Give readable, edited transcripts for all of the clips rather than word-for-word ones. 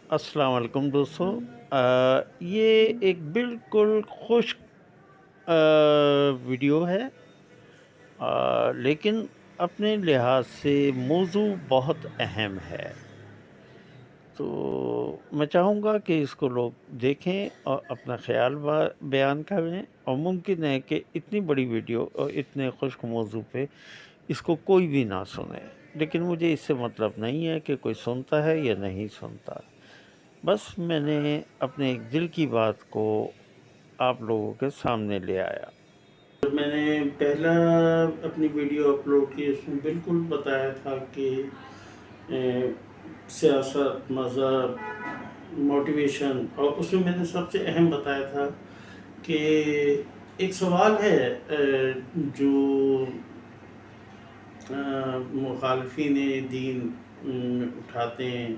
السلام علیکم دوستو، یہ ایک بالکل خشک ویڈیو ہے، لیکن اپنے لحاظ سے موضوع بہت اہم ہے۔ تو میں چاہوں گا کہ اس کو لوگ دیکھیں اور اپنا خیال بیان کریں، اور ممکن ہے کہ اتنی بڑی ویڈیو اور اتنے خشک موضوع پہ اس کو کوئی بھی نہ سنے، لیکن مجھے اس سے مطلب نہیں ہے کہ کوئی سنتا ہے یا نہیں سنتا۔ بس میں نے اپنے ایک دل کی بات کو آپ لوگوں کے سامنے لے آیا۔ میں نے پہلا اپنی ویڈیو اپلوڈ کی، اس میں بالکل بتایا تھا کہ سیاست، مذہب، موٹیویشن، اور اس میں نے سب سے اہم بتایا تھا کہ ایک سوال ہے جو مخالفین دین اٹھاتے ہیں،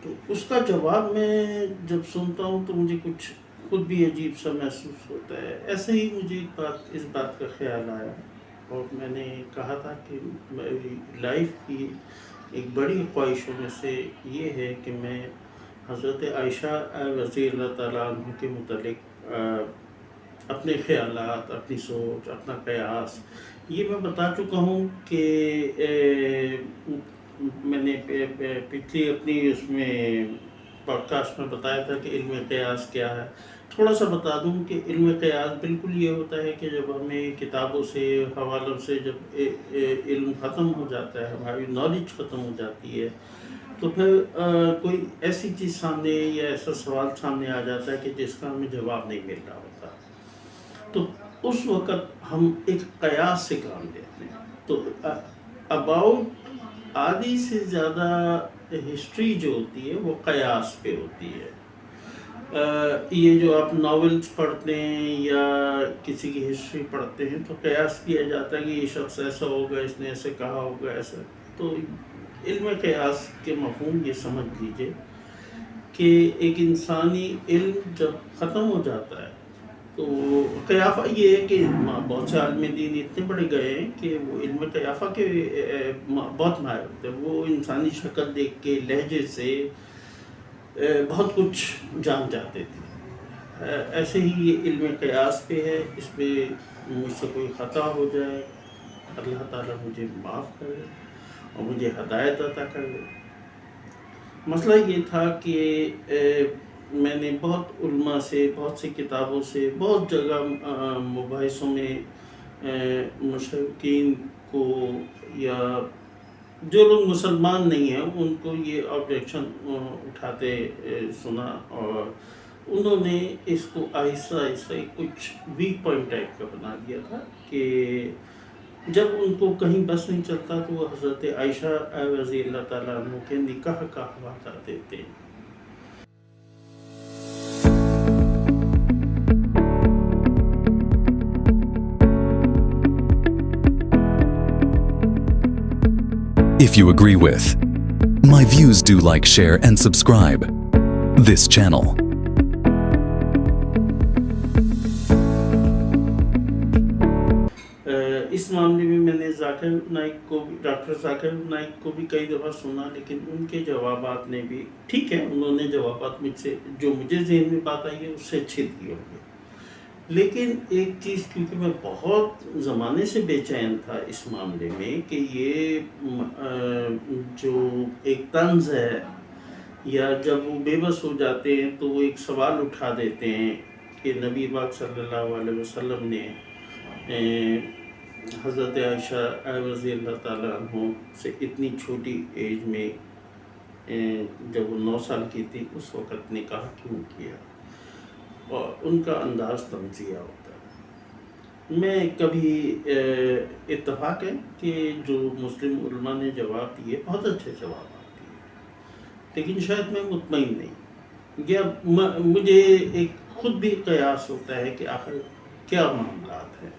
تو اس کا جواب میں جب سنتا ہوں تو مجھے کچھ خود بھی عجیب سا محسوس ہوتا ہے۔ ایسے ہی مجھے اس بات کا خیال آیا، اور میں نے کہا تھا کہ میری لائف کی ایک بڑی خواہشوں میں سے یہ ہے کہ میں حضرت عائشہ رضی اللہ تعالیٰ عنہ کے متعلق اپنے خیالات، اپنی سوچ، اپنا قیاس یہ میں بتا چکا ہوں کہ میں نے پچھلی اپنی اس میں پوڈ کاسٹ میں بتایا تھا کہ علم قیاس کیا ہے۔ تھوڑا سا بتا دوں کہ علم قیاس بالکل یہ ہوتا ہے کہ جب ہمیں کتابوں سے، حوالوں سے جب علم ختم ہو جاتا ہے، ہماری نالج ختم ہو جاتی ہے، تو پھر کوئی ایسی چیز سامنے یا ایسا سوال سامنے آ جاتا ہے کہ جس کا ہمیں جواب نہیں مل رہا ہوتا، تو اس وقت ہم ایک قیاس سے کام لیتے ہیں۔ تو اباؤٹ آدھی سے زیادہ ہسٹری جو ہوتی ہے وہ قیاس پہ ہوتی ہے۔ یہ جو آپ ناولز پڑھتے ہیں یا کسی کی ہسٹری پڑھتے ہیں تو قیاس کیا جاتا ہے کہ یہ شخص ایسا ہوگا، اس نے ایسے کہا ہوگا، ایسا۔ تو علم قیاس کے مفہوم یہ سمجھ لیجئے کہ ایک انسانی علم جب ختم ہو جاتا ہے تو قیافہ یہ ہے کہ بہت سے عالم دین اتنے بڑے گئے ہیں کہ وہ علم قیافہ کے بہت ماہر ہوتے ہیں۔ وہ انسانی شکل دیکھ کے، لہجے سے بہت کچھ جان جاتے تھے۔ ایسے ہی یہ علم قیاس پہ ہے، اس پہ مجھ سے کوئی خطا ہو جائے، اللہ تعالیٰ مجھے معاف کرے اور مجھے ہدایت عطا کرے۔ مسئلہ یہ تھا کہ میں نے بہت علماء سے، بہت سی کتابوں سے، بہت جگہ مباحثوں میں مشرکین کو یا جو لوگ مسلمان نہیں ہیں ان کو یہ آبجیکشن اٹھاتے سنا، اور انہوں نے اس کو آہستہ آہستہ کچھ ویک پوائنٹ ٹائپ کا بنا دیا تھا کہ جب ان کو کہیں بس نہیں چلتا تو وہ حضرت عائشہ رضی اللہ تعالیٰ عنہ کے نکاح کا حوالہ دیتے ہیں۔ If you agree with my views, do like, share and subscribe this channel. اس معاملے میں میں نے ذاکر نائک کو بھی، ڈاکٹر ذاکر نائک کو بھی کئی دفعہ سنا، لیکن ان کے جوابات نے بھی ٹھیک ہے، انہوں نے جوابات مجھ سے جو مجھے ذہن میں بات آئی ہے اس سے اچھے دیے ہوں گے، لیکن ایک چیز کیونکہ میں بہت زمانے سے بے چین تھا اس معاملے میں کہ یہ جو ایک طنز ہے، یا جب وہ بے بس ہو جاتے ہیں تو وہ ایک سوال اٹھا دیتے ہیں کہ نبی پاک صلی اللہ علیہ وسلم نے حضرت عائشہ رضی اللہ تعالیٰ عنہ سے اتنی چھوٹی ایج میں، جب وہ 9 سال کی تھی اس وقت نکاح کیوں کیا، اور ان کا انداز طنزیہ ہوتا ہے۔ میں کبھی اتفاق ہے کہ جو مسلم علماء نے جواب دیے بہت اچھے جوابات دیے، لیکن شاید میں مطمئن نہیں، یا مجھے ایک خود بھی قیاس ہوتا ہے کہ آخر کیا معاملات ہیں۔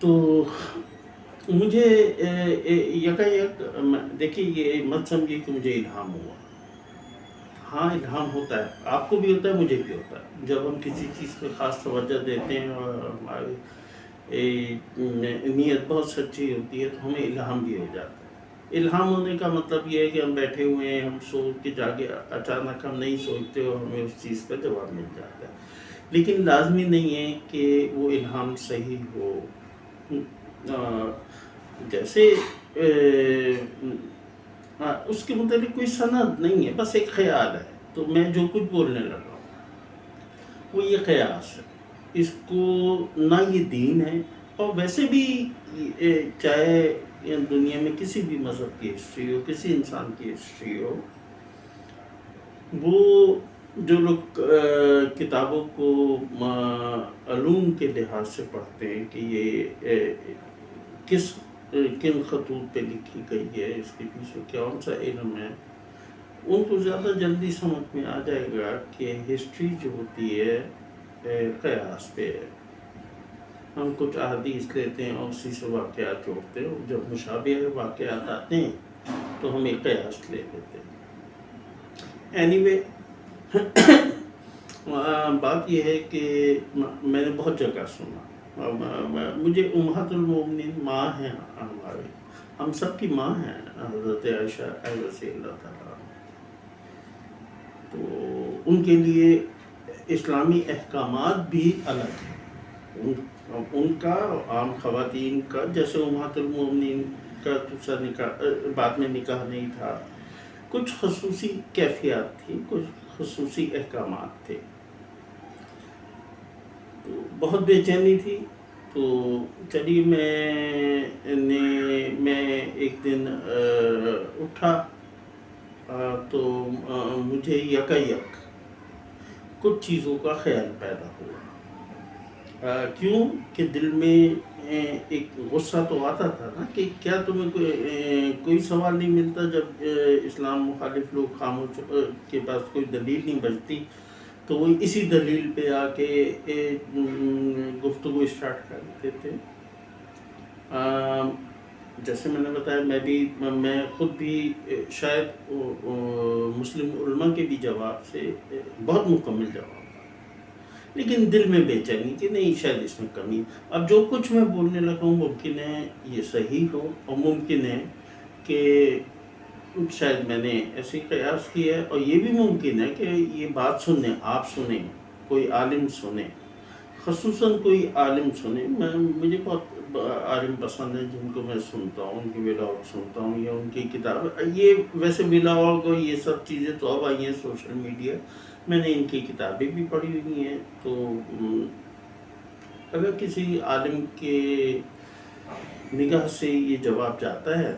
تو مجھے یکایک دیکھیے، یہ مت سمجھیے کہ مجھے الہام ہوا۔ ہاں الہام ہوتا ہے، آپ کو بھی ہوتا ہے، مجھے بھی ہوتا ہے۔ جب ہم کسی چیز پہ خاص توجہ دیتے ہیں اور ہماری نیت بہت سچی ہوتی ہے تو ہمیں الہام بھی ہو جاتا ہے۔ الہام ہونے کا مطلب یہ ہے کہ ہم بیٹھے ہوئے ہیں، ہم سو کے جاگے اچانک ہم نہیں سوچتے اور ہمیں اس چیز کا جواب مل جاتا ہے، لیکن لازمی نہیں ہے کہ وہ الہام صحیح ہو۔ جیسے اس کے متعلق کوئی سند نہیں ہے، بس ایک خیال ہے، تو میں جو کچھ بولنے لگا ہوں وہ یہ قیاس ہے، اس کو نہ یہ دین ہے، اور ویسے بھی چاہے دنیا میں کسی بھی مذہب کی ہسٹری ہو، کسی انسان کی ہسٹری ہو، وہ جو لوگ کتابوں کو علوم کے لحاظ سے پڑھتے ہیں کہ یہ کن خطوط پہ لکھی گئی ہے، اس کے پیچھے کون سا علم ہے، ان کو زیادہ جلدی سمجھ میں آ جائے گا کہ ہسٹری جو ہوتی ہے قیاس پہ ہے۔ ہم کچھ احادیث لیتے ہیں اور اسی سے واقعات جوڑتے ہیں، اور جب مشابہ واقعات آتے ہیں تو ہم ایک قیاس لے لیتے ہیں۔ اینی بات یہ ہے کہ میں نے بہت جگہ سنا، مجھے امہات المومنین ماں ہیں ہمارے، ہم سب کی ماں ہیں حضرت عائشہ رضی اللہ تعالیٰ، تو ان کے لیے اسلامی احکامات بھی الگ ہیں، ان کا عام خواتین کا، جیسے امہات المومنین کا دوسرا نکاح بعد میں نکاح نہیں تھا، کچھ خصوصی کیفیات تھی، کچھ خصوصی احکامات تھے، تو بہت بے چینی تھی۔ تو چلیے میں ایک دن اٹھا تو مجھے یکایک کچھ چیزوں کا خیال پیدا ہوا، کیوں کہ دل میں ایک غصہ تو آتا تھا نا کہ کیا تمہیں کوئی سوال نہیں ملتا جب اسلام مخالف لوگ خاموش کے پاس کوئی دلیل نہیں بچتی تو وہ اسی دلیل پہ آ کے گفتگو اسٹارٹ کر دیتے تھے۔ جیسے میں نے بتایا میں خود بھی شاید مسلم علماء کے بھی جواب سے بہت مکمل جواب، لیکن دل میں بے چینی کہ نہیں شاید اس میں کمی۔ اب جو کچھ میں بولنے لگا ہوں ممکن ہے یہ صحیح ہو، اور ممکن ہے کہ شاید میں نے ایسی قیاس کی ہے، اور یہ بھی ممکن ہے کہ یہ بات سنیں، آپ سنیں، کوئی عالم سنیں، خصوصاً کوئی عالم سنیں۔ مجھے بہت عالم پسند ہیں جن کو میں سنتا ہوں، ان کی ولاگ سنتا ہوں یا ان کی کتاب، یہ ویسے ولاگ اور یہ سب چیزیں تو اب آئی ہیں سوشل میڈیا، میں نے ان کی کتابیں بھی پڑھی ہوئی ہیں، تو اگر کسی عالم کے نگاہ سے یہ جواب جاتا ہے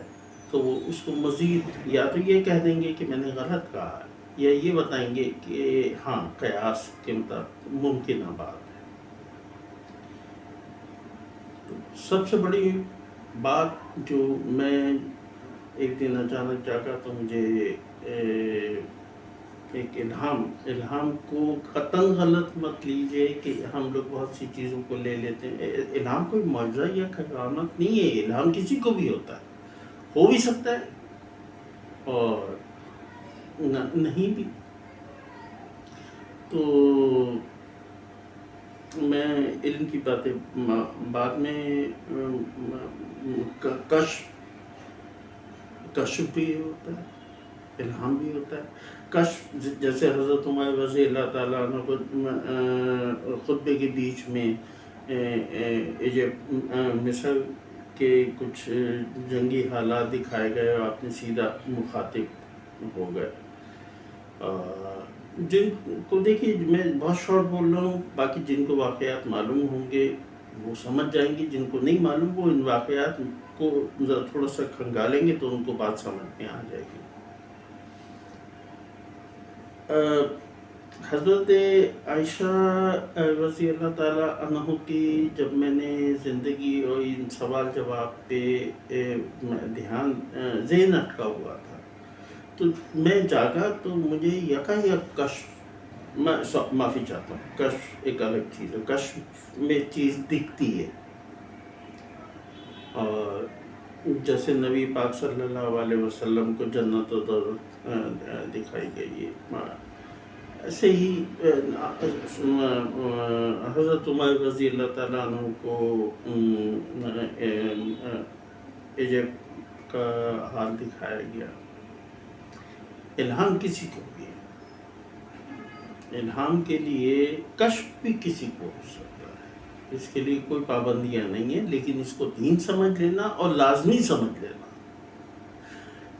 تو وہ اس کو مزید یا تو یہ کہہ دیں گے کہ میں نے غلط کہا ہے، یا یہ بتائیں گے کہ ہاں قیاس کے مطابق ممکنہ بات ہے۔ تو سب سے بڑی بات جو میں ایک دن اچانک جاگا تو مجھے ایک الہام کو قطعاً غلط مت لیجئے کہ ہم لوگ بہت سی چیزوں کو لے لیتے ہیں، الہام کوئی معجزہ یا کرامت نہیں ہے، الہام کسی کو بھی ہوتا ہے، ہو بھی سکتا ہے اور نہیں بھی۔ تو میں علم کی باتیں بعد میں کشف بھی ہوتا ہے، الہام بھی ہوتا ہے۔ کشف جیسے حضرت عمر رضی اللہ تعالیٰ عنہ کو خطبے کے بیچ میں مصر کے کچھ جنگی حالات دکھائے گئے اور آپ نے سیدھا مخاطب ہو گئے، جن کو دیکھیے میں بہت شارٹ بول رہا ہوں، باقی جن کو واقعات معلوم ہوں گے وہ سمجھ جائیں گے، جن کو نہیں معلوم وہ ان واقعات کو تھوڑا سا کھنگالیں گے تو ان کو بات سمجھ میں آ جائے گی۔ حضرت عائشہ رضی اللہ تعالیٰ عنہ کی جب میں نے زندگی اور ان سوال جواب پہ دھیان ذہن اٹکا ہوا تھا تو میں جاگا تو مجھے یکایک کشف، معافی چاہتا ہوں، کشف ایک الگ چیز ہے، کشف میں چیز دکھتی ہے، اور جیسے نبی پاک صلی اللہ علیہ وسلم کو جنت و دوزخ دکھائی گئی ہے، ایسے ہی حضرت عمر رضی اللہ تعالیٰ عنہ کو کا حال دکھایا گیا. الہام کسی کو بھی ہے، الہام کے لیے کشف بھی کسی کو ہو سکتا ہے، اس کے لیے کوئی پابندیاں نہیں ہیں، لیکن اس کو دین سمجھ لینا اور لازمی سمجھ لینا.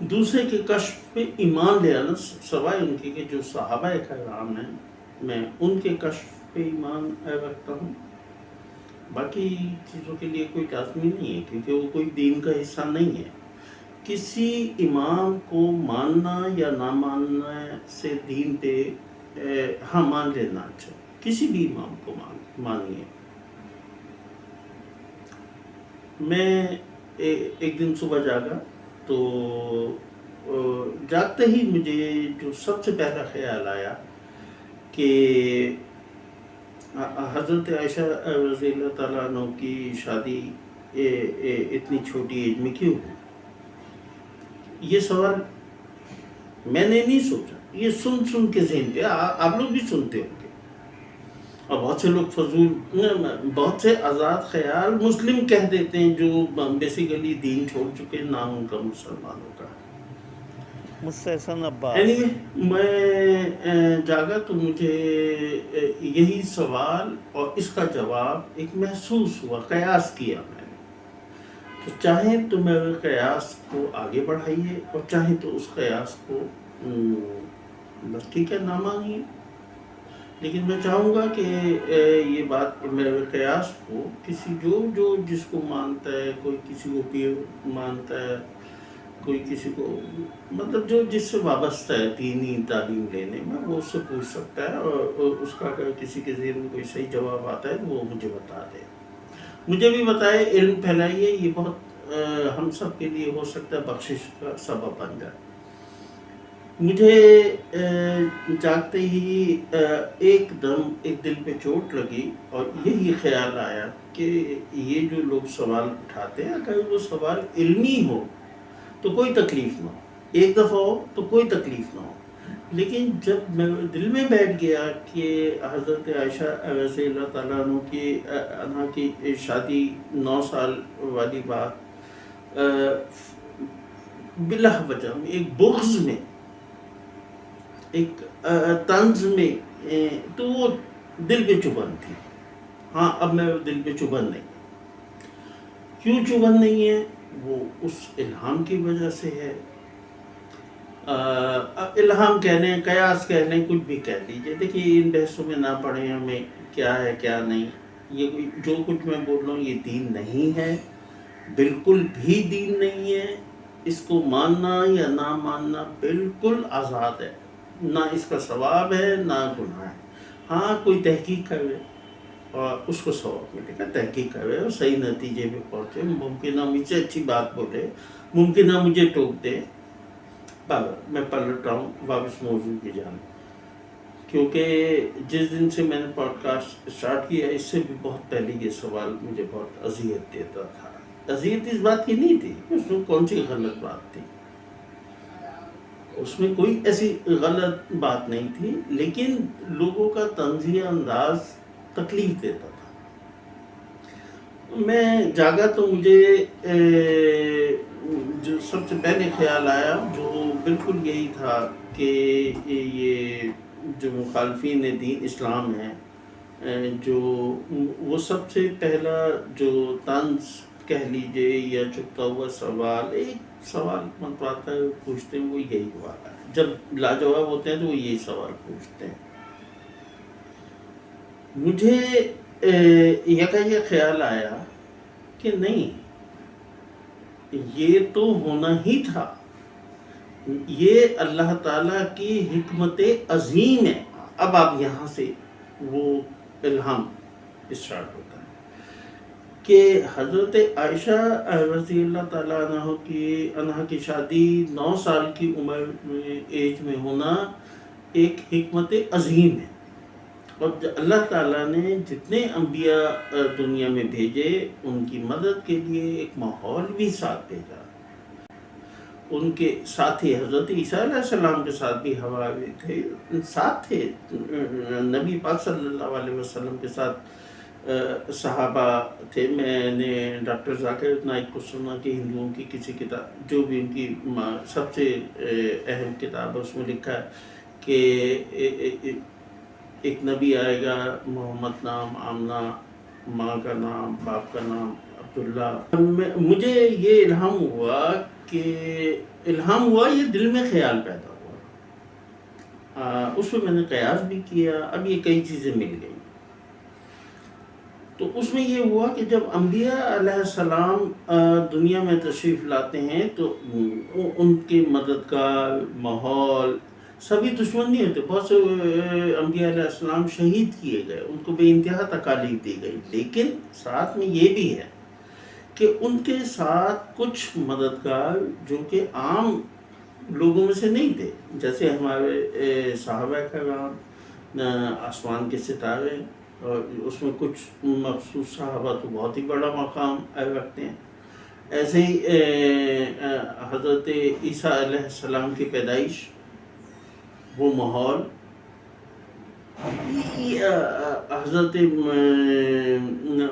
دوسرے کے کشف پہ ایمان لے آنا، سوائے ان کے کہ جو صحابہ کرام ہیں، میں ان کے کشف پہ ایمان رکھتا ہوں. باقی چیزوں کے لیے کوئی لازمی نہیں ہے، کیونکہ وہ کوئی دین کا حصہ نہیں ہے. کسی امام کو ماننا یا نہ ماننا سے دین پہ ہاں مان لینا اچھا، کسی بھی امام کو مانیے. میں ایک دن صبح جاگا تو جاگتے ہی مجھے جو سب سے پہلا خیال آیا کہ حضرت عائشہ رضی اللہ تعالیٰ عنہ کی شادی اتنی چھوٹی ایج میں کیوں ہوئی. یہ سوال میں نے نہیں سوچا، یہ سن کے ذہن پہ آپ لوگ بھی سنتے ہوں گے، اور بہت سے لوگ فضول، بہت سے آزاد خیال مسلم کہہ دیتے ہیں جو بیسیکلی دین چھوڑ چکے، نام ان کا مسلمانوں کا. مستحسن عباس. اینی میں جاگا تو مجھے یہی سوال اور اس کا جواب ایک محسوس ہوا، قیاس کیا میں نے. تو چاہیں تو میرے قیاس کو آگے بڑھائیے اور چاہیں تو اس قیاس کو بس ٹھیک ہے نہ مانیے، لیکن میں چاہوں گا کہ یہ بات میرے قیاس کو کسی جو جس کو مانتا ہے، کوئی کسی کو پیر مانتا ہے، کوئی کسی کو مطلب جو جس سے وابستہ ہے دینی تعلیم لینے میں، وہ اس سے پوچھ سکتا ہے، اور اس کا اگر کسی کے ذہن میں کوئی صحیح جواب آتا ہے تو وہ مجھے بتا دے، مجھے بھی بتائے، علم پھیلائیے. یہ بہت ہم سب کے لیے ہو سکتا ہے بخشش کا سبب بن جائے. مجھے جاگتے ہی ایک دم ایک دل پہ چوٹ لگی اور یہی خیال آیا کہ یہ جو لوگ سوال اٹھاتے ہیں، اگر وہ سوال علمی ہو تو کوئی تکلیف نہ ہو، ایک دفعہ ہو تو کوئی تکلیف نہ ہو. لیکن جب میرے دل میں بیٹھ گیا کہ حضرت عائشہ رضی اللہ تعالیٰ عنہ کی شادی 9 سال والی بات بلا وجہ میں، ایک بغض میں، ایک طنز میں، تو وہ دل پہ چبھن تھی. ہاں اب میرے دل پہ چبھن نہیں. کیوں چبھن نہیں ہے؟ وہ اس الہام کی وجہ سے ہے. الہام کہہ لیں، قیاس کہہ لیں، کچھ بھی کہہ لیجیے. دیکھیے ان بحثوں میں نہ پڑھیں، ہمیں کیا ہے کیا نہیں. یہ جو کچھ میں بول رہا ہوں یہ دین نہیں ہے، بالکل بھی دین نہیں ہے. اس کو ماننا یا نہ ماننا بالکل آزاد ہے، نہ اس کا ثواب ہے نہ گناہ ہے. ہاں کوئی تحقیق کرے اور اس کو ثواب ملے گا، تحقیق کرے اور صحیح نتیجے پہ پہنچے. ممکنہ مجھ سے اچھی بات بولے، ممکنہ مجھے ٹوک دے، میں پلٹ رہا ہوں واپس موضوع کی جانب. کیونکہ جس دن سے میں نے پوڈ کاسٹ اسٹارٹ کیا، اس سے بھی بہت پہلے یہ سوال مجھے بہت اذیت دیتا تھا. اذیت اس بات کی نہیں تھی، اس میں کون سی غلط بات تھی، اس میں کوئی ایسی غلط بات نہیں تھی، لیکن لوگوں کا طنزیہ انداز تکلیف دیتا تھا. میں جاگا تو مجھے جو سب سے پہلے خیال آیا جو بالکل یہی تھا کہ یہ جو مخالفین دین اسلام ہیں، جو وہ سب سے پہلا جو طنز کہہ لیجئے یا چھپتا ہوا سوال، ایک سوال منتواتا ہے پوچھتے ہیں، وہ یہی والا ہے. جب لاجواب ہوتے ہیں تو وہ یہی سوال پوچھتے ہیں. مجھے یہ خیال آیا کہ نہیں، یہ تو ہونا ہی تھا، یہ اللہ تعالیٰ کی حکمت عظیم ہے. اب آپ یہاں سے وہ الہام اسٹارٹ ہوتا ہے کہ حضرت عائشہ رضی اللہ تعالیٰ عنہ کی شادی 9 سال کی عمر میں ایج میں ہونا ایک حکمت عظیم ہے. اور اللہ تعالیٰ نے جتنے انبیاء دنیا میں بھیجے ان کی مدد کے لیے ایک ماحول بھی ساتھ بھیجا. ان کے ساتھی حضرت عیسیٰ علیہ السلام کے ساتھ بھی حواری تھے، ساتھ تھے. نبی پاک صلی اللہ علیہ وسلم کے ساتھ صحابہ تھے. میں نے ڈاکٹر ذاکر نائک کو سنا کہ ہندوؤں کی کسی کتاب جو بھی ان کی سب سے اہم کتاب ہے اس میں لکھا ہے کہ ایک نبی آئے گا، محمد نام، آمنہ ماں کا نام، باپ کا نام عبداللہ. مجھے یہ الہام ہوا یہ دل میں خیال پیدا ہوا. اس میں میں نے قیاس بھی کیا. اب یہ کئی چیزیں مل گئیں. تو اس میں یہ ہوا کہ جب انبیاء علیہ السلام دنیا میں تشریف لاتے ہیں تو ان کی مددگار، ماحول، سبھی دشمن نہیں ہوتے. بہت سے انبیاء علیہ السلام شہید کیے گئے، ان کو بے انتہا تکالیف دی گئی، لیکن ساتھ میں یہ بھی ہے کہ ان کے ساتھ کچھ مددگار جو کہ عام لوگوں میں سے نہیں تھے، جیسے ہمارے صحابہ کرام، آسمان کے ستارے، اور اس میں کچھ مخصوص صحابہ تو بہت ہی بڑا مقام رکھتے ہیں. ایسے ہی حضرت عیسیٰ علیہ السلام کی پیدائش، وہ ماحول، حضرت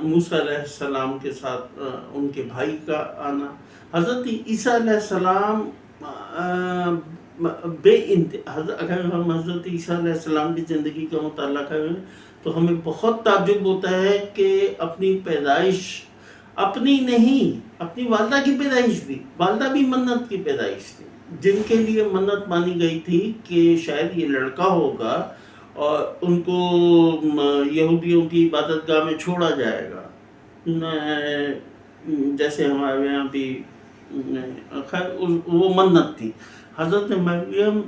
موسیٰ علیہ السلام کے ساتھ ان کے بھائی کا آنا، حضرت عیسیٰ علیہ السلام اگر ہم حضرت عیسیٰ علیہ السلام کی زندگی کا مطالعہ کریں تو ہمیں بہت تعجب ہوتا ہے کہ اپنی پیدائش اپنی نہیں، اپنی والدہ کی پیدائش بھی، والدہ بھی منت کی پیدائش تھی، جن کے لیے منت مانی گئی تھی کہ شاید یہ لڑکا ہوگا اور ان کو یہودیوں کی عبادت گاہ میں چھوڑا جائے گا. جیسے ہمارے یہاں بھی خیر وہ منت تھی. حضرت مریم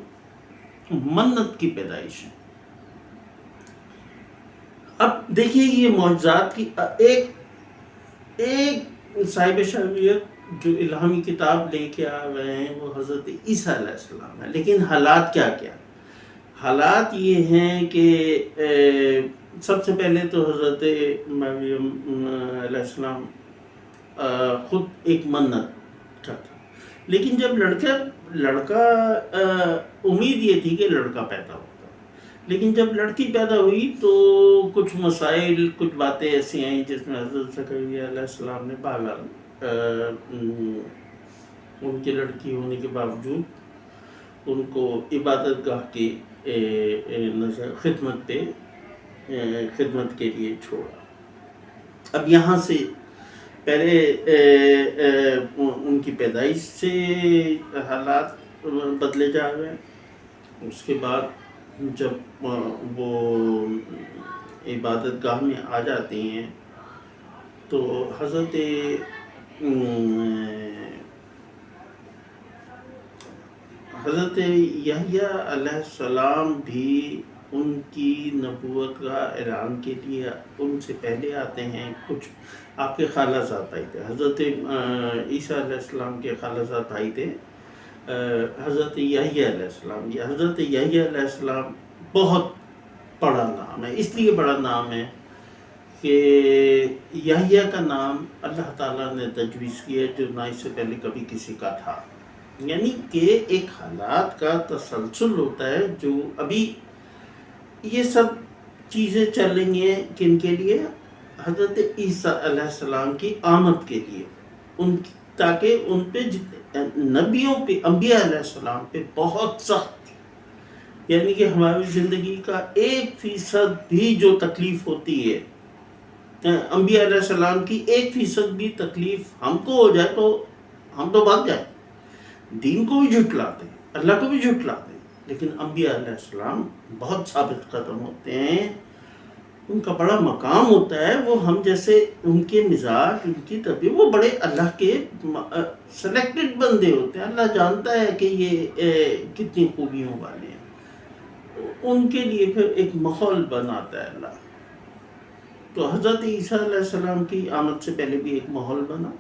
منت کی پیدائش ہے. اب دیکھیے یہ معجزات کی ایک صاحب شریعت جو الہامی کتاب لے کے آ رہے ہیں وہ حضرت عیسیٰ علیہ السلام ہے، لیکن حالات کیا کیا؟ حالات یہ ہیں کہ سب سے پہلے تو حضرت مریم علیہ السلام خود ایک منت کا تھا، لیکن جب لڑکا امید یہ تھی کہ لڑکا پیدا ہوگا، لیکن جب لڑکی پیدا ہوئی تو کچھ مسائل، کچھ باتیں ایسی آئیں جس میں حضرت زکریا علیہ السلام نے بہرحال ان کی لڑکی ہونے کے باوجود ان کو عبادت گاہ کی خدمت کے لیے چھوڑا. اب یہاں سے پہلے ان کی پیدائش سے حالات بدلے جا رہے ہیں. اس کے بعد جب وہ عبادت گاہ میں آ جاتے ہیں تو حضرت یحییٰ علیہ السلام بھی ان کی نبوت کا اعلان کے لیے ان سے پہلے آتے ہیں. کچھ آپ کے خالہ زاد بھائی تھے، حضرت عیسیٰ علیہ السلام کے خالہ زاد بھائی تھے حضرت یحییٰ علیہ السلام. یہ حضرت یحییٰ علیہ السلام بہت بڑا نام ہے، اس لیے بڑا نام ہے کہ یحییٰ کا نام اللہ تعالیٰ نے تجویز کیا جو نہ اس سے پہلے کبھی کسی کا تھا. یعنی کہ ایک حالات کا تسلسل ہوتا ہے جو ابھی یہ سب چیزیں چل رہی ہیں کن کے لیے؟ حضرت عیسیٰ علیہ السلام کی آمد کے لیے، تاکہ ان پہ نبیوں پہ، انبیاء علیہ السلام پہ بہت سخت، یعنی کہ ہماری زندگی کا 1% بھی جو تکلیف ہوتی ہے، انبیاء علیہ السلام کی 1% بھی تکلیف ہم کو ہو جائے تو ہم تو بھاگ جائیں، دین کو بھی جھٹلاتے ہیں، اللہ کو بھی جھٹلاتے ہیں. لیکن انبیاء علیہ السلام بہت ثابت قدم ہوتے ہیں، ان کا بڑا مقام ہوتا ہے. وہ ہم جیسے ان کے مزاج، ان کی طبیعت، وہ بڑے اللہ کے سلیکٹڈ بندے ہوتے ہیں. اللہ جانتا ہے کہ یہ کتنی خوبیوں والے ہیں. ان کے لیے پھر ایک ماحول بناتا ہے اللہ. تو حضرت عیسیٰ علیہ السلام کی آمد سے پہلے بھی ایک ماحول بنا.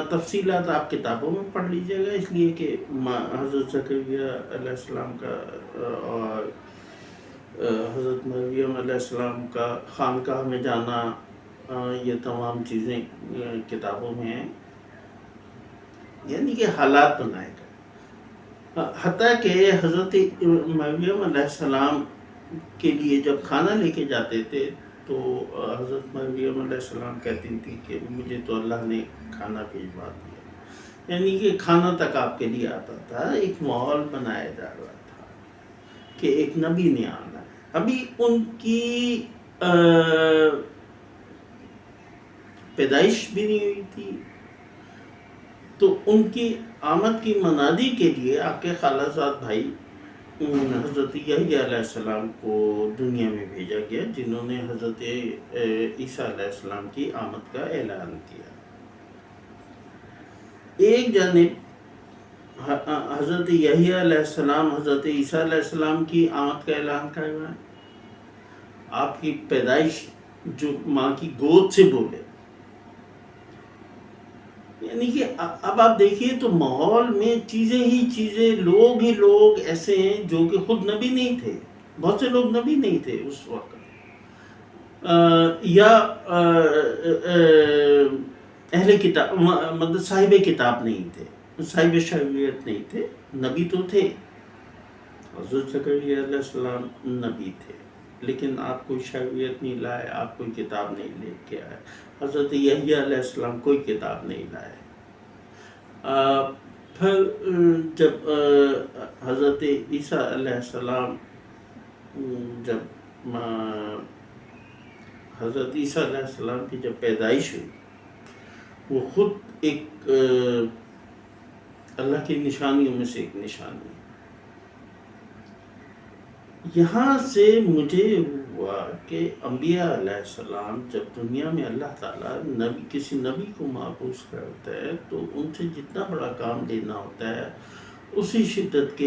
تفصیلات آپ کتابوں میں پڑھ لیجیے گا، اس لیے کہ حضرت زکریا علیہ السلام کا اور حضرت مریم علیہ السلام کا خانقاہ میں جانا، یہ تمام چیزیں کتابوں میں ہیں. یعنی کہ حالات بنائے گئے. حتیٰ کہ حضرت مریم علیہ السلام کے لیے جب کھانا لے کے جاتے تھے تو حضرت مریم علیہ السلام کہتی تھی کہ مجھے تو اللہ نے کھانا بھیجوا دیا، یعنی کہ کھانا تک آپ کے لیے آتا تھا، ایک ماحول بنایا جا رہا تھا کہ ایک نبی نے آنا ہے۔ ابھی ان کی پیدائش بھی نہیں ہوئی تھی، تو ان کی آمد کی منادی کے لیے آپ کے خالہ زاد بھائی حضرت یحییٰ علیہ السلام کو دنیا میں بھیجا گیا، جنہوں نے حضرت عیسیٰ علیہ السلام کی آمد کا اعلان کیا۔ ایک جانب حضرت یحییٰ علیہ السلام حضرت عیسیٰ علیہ السلام کی آمد کا اعلان کر رہا ہے، آپ کی پیدائش جو ماں کی گود سے بولے، یعنی کہ اب آپ دیکھیے تو ماحول میں چیزیں ہی چیزیں، لوگ ہی لوگ ایسے ہیں جو کہ خود نبی نہیں تھے، بہت سے لوگ نبی نہیں تھے اس وقت، یا اہل کتاب مطلب صاحب کتاب نہیں تھے، صاحب شریعت نہیں تھے، نبی تو تھے، حضرت زکریا علیہ السلام نبی تھے، لیکن آپ کوئی شریعت نہیں لائے، آپ کوئی کتاب نہیں لے کے آئے۔ حضرت یحییٰ علیہ السلام کوئی کتاب نہیں لائے۔ پھر جب حضرت عیسیٰ علیہ السلام جب حضرت عیسیٰ علیہ السلام کی جب پیدائش ہوئی، وہ خود ایک اللہ کی نشانیوں میں سے ایک نشانی۔ یہاں سے مجھے ہوا کہ انبیاء علیہ السلام جب دنیا میں اللہ تعالیٰ کسی نبی کو مابعوث کرتا ہے تو ان سے جتنا بڑا کام لینا ہوتا ہے، اسی شدت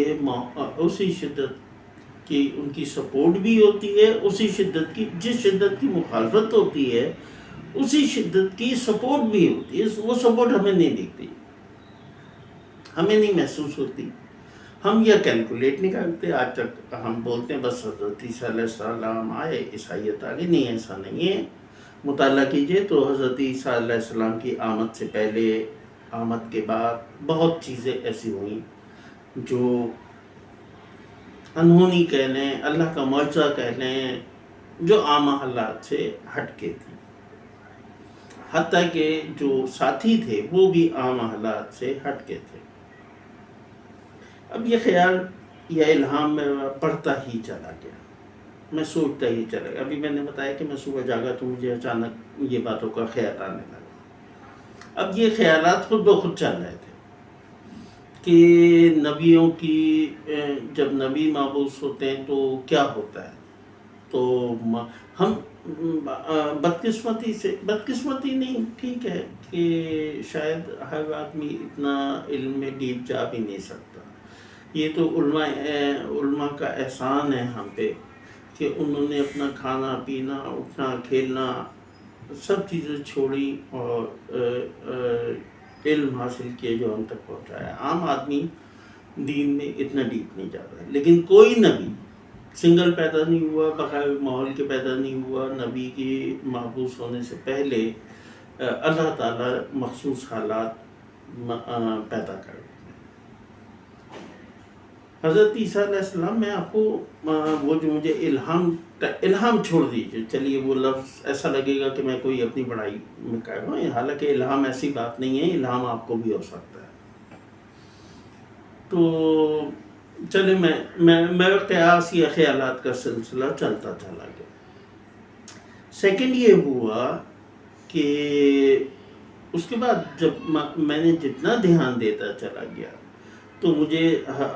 کی ان کی سپورٹ بھی ہوتی ہے، اسی شدت کی جس شدت کی مخالفت ہوتی ہے اسی شدت کی سپورٹ بھی ہوتی ہے۔ وہ سپورٹ ہمیں نہیں دکھتی، ہمیں نہیں محسوس ہوتی، ہم یہ کیلکولیٹ نہیں کرتے۔ آج تک ہم بولتے ہیں بس حضرت عیسیٰ علیہ السلام آئے، عیسائیت آ گئی، نہیں، ایسا نہیں ہے۔ مطالعہ کیجئے تو حضرت عیسیٰ علیہ السلام کی آمد سے پہلے، آمد کے بعد بہت چیزیں ایسی ہوئیں جو انہونی کہہ لیں، اللہ کا معجزہ کہہ لیں، جو عام حالات سے ہٹ کے تھی، حتیٰ کہ جو ساتھی تھے وہ بھی عام حالات سے ہٹ کے تھے۔ اب یہ خیال یا الہام میں پڑھتا ہی چلا گیا، میں سوچتا ہی چلا گیا۔ ابھی میں نے بتایا کہ میں صبح جاگا تو مجھے اچانک یہ باتوں کا خیال آنے لگا۔ اب یہ خیالات خود بخود چل رہے تھے کہ نبیوں کی جب نبی مابعوث ہوتے ہیں تو کیا ہوتا ہے، تو ہم بدقسمتی نہیں، ٹھیک ہے کہ شاید ہر آدمی اتنا علم میں ڈیپ جا بھی نہیں سکتا۔ یہ تو علماء کا احسان ہے ہم پہ کہ انہوں نے اپنا کھانا پینا، اٹھنا کھیلنا سب چیزیں چھوڑی اور علم حاصل کیے جو ہم تک پہنچایا۔ عام آدمی دین میں اتنا ڈیپ نہیں جاتا، لیکن کوئی نبی سنگل پیدا نہیں ہوا، بغیر ماحول کے پیدا نہیں ہوا۔ نبی کی محبوس ہونے سے پہلے اللہ تعالیٰ مخصوص حالات پیدا کر دیتے۔ حضرت عیسیٰ علیہ السلام، میں آپ کو وہ جو مجھے الہام چھوڑ دیجیے، چلیے وہ لفظ ایسا لگے گا کہ میں کوئی اپنی بڑائی میں کہہ رہا ہوں، حالانکہ الہام ایسی بات نہیں ہے، الہام آپ کو بھی ہو سکتا ہے۔ تو چلے میرا قیاس یا خیالات کا سلسلہ چلتا چلا گیا۔ سیکنڈ یہ ہوا کہ اس کے بعد جب میں نے جتنا دھیان دیتا چلا گیا تو مجھے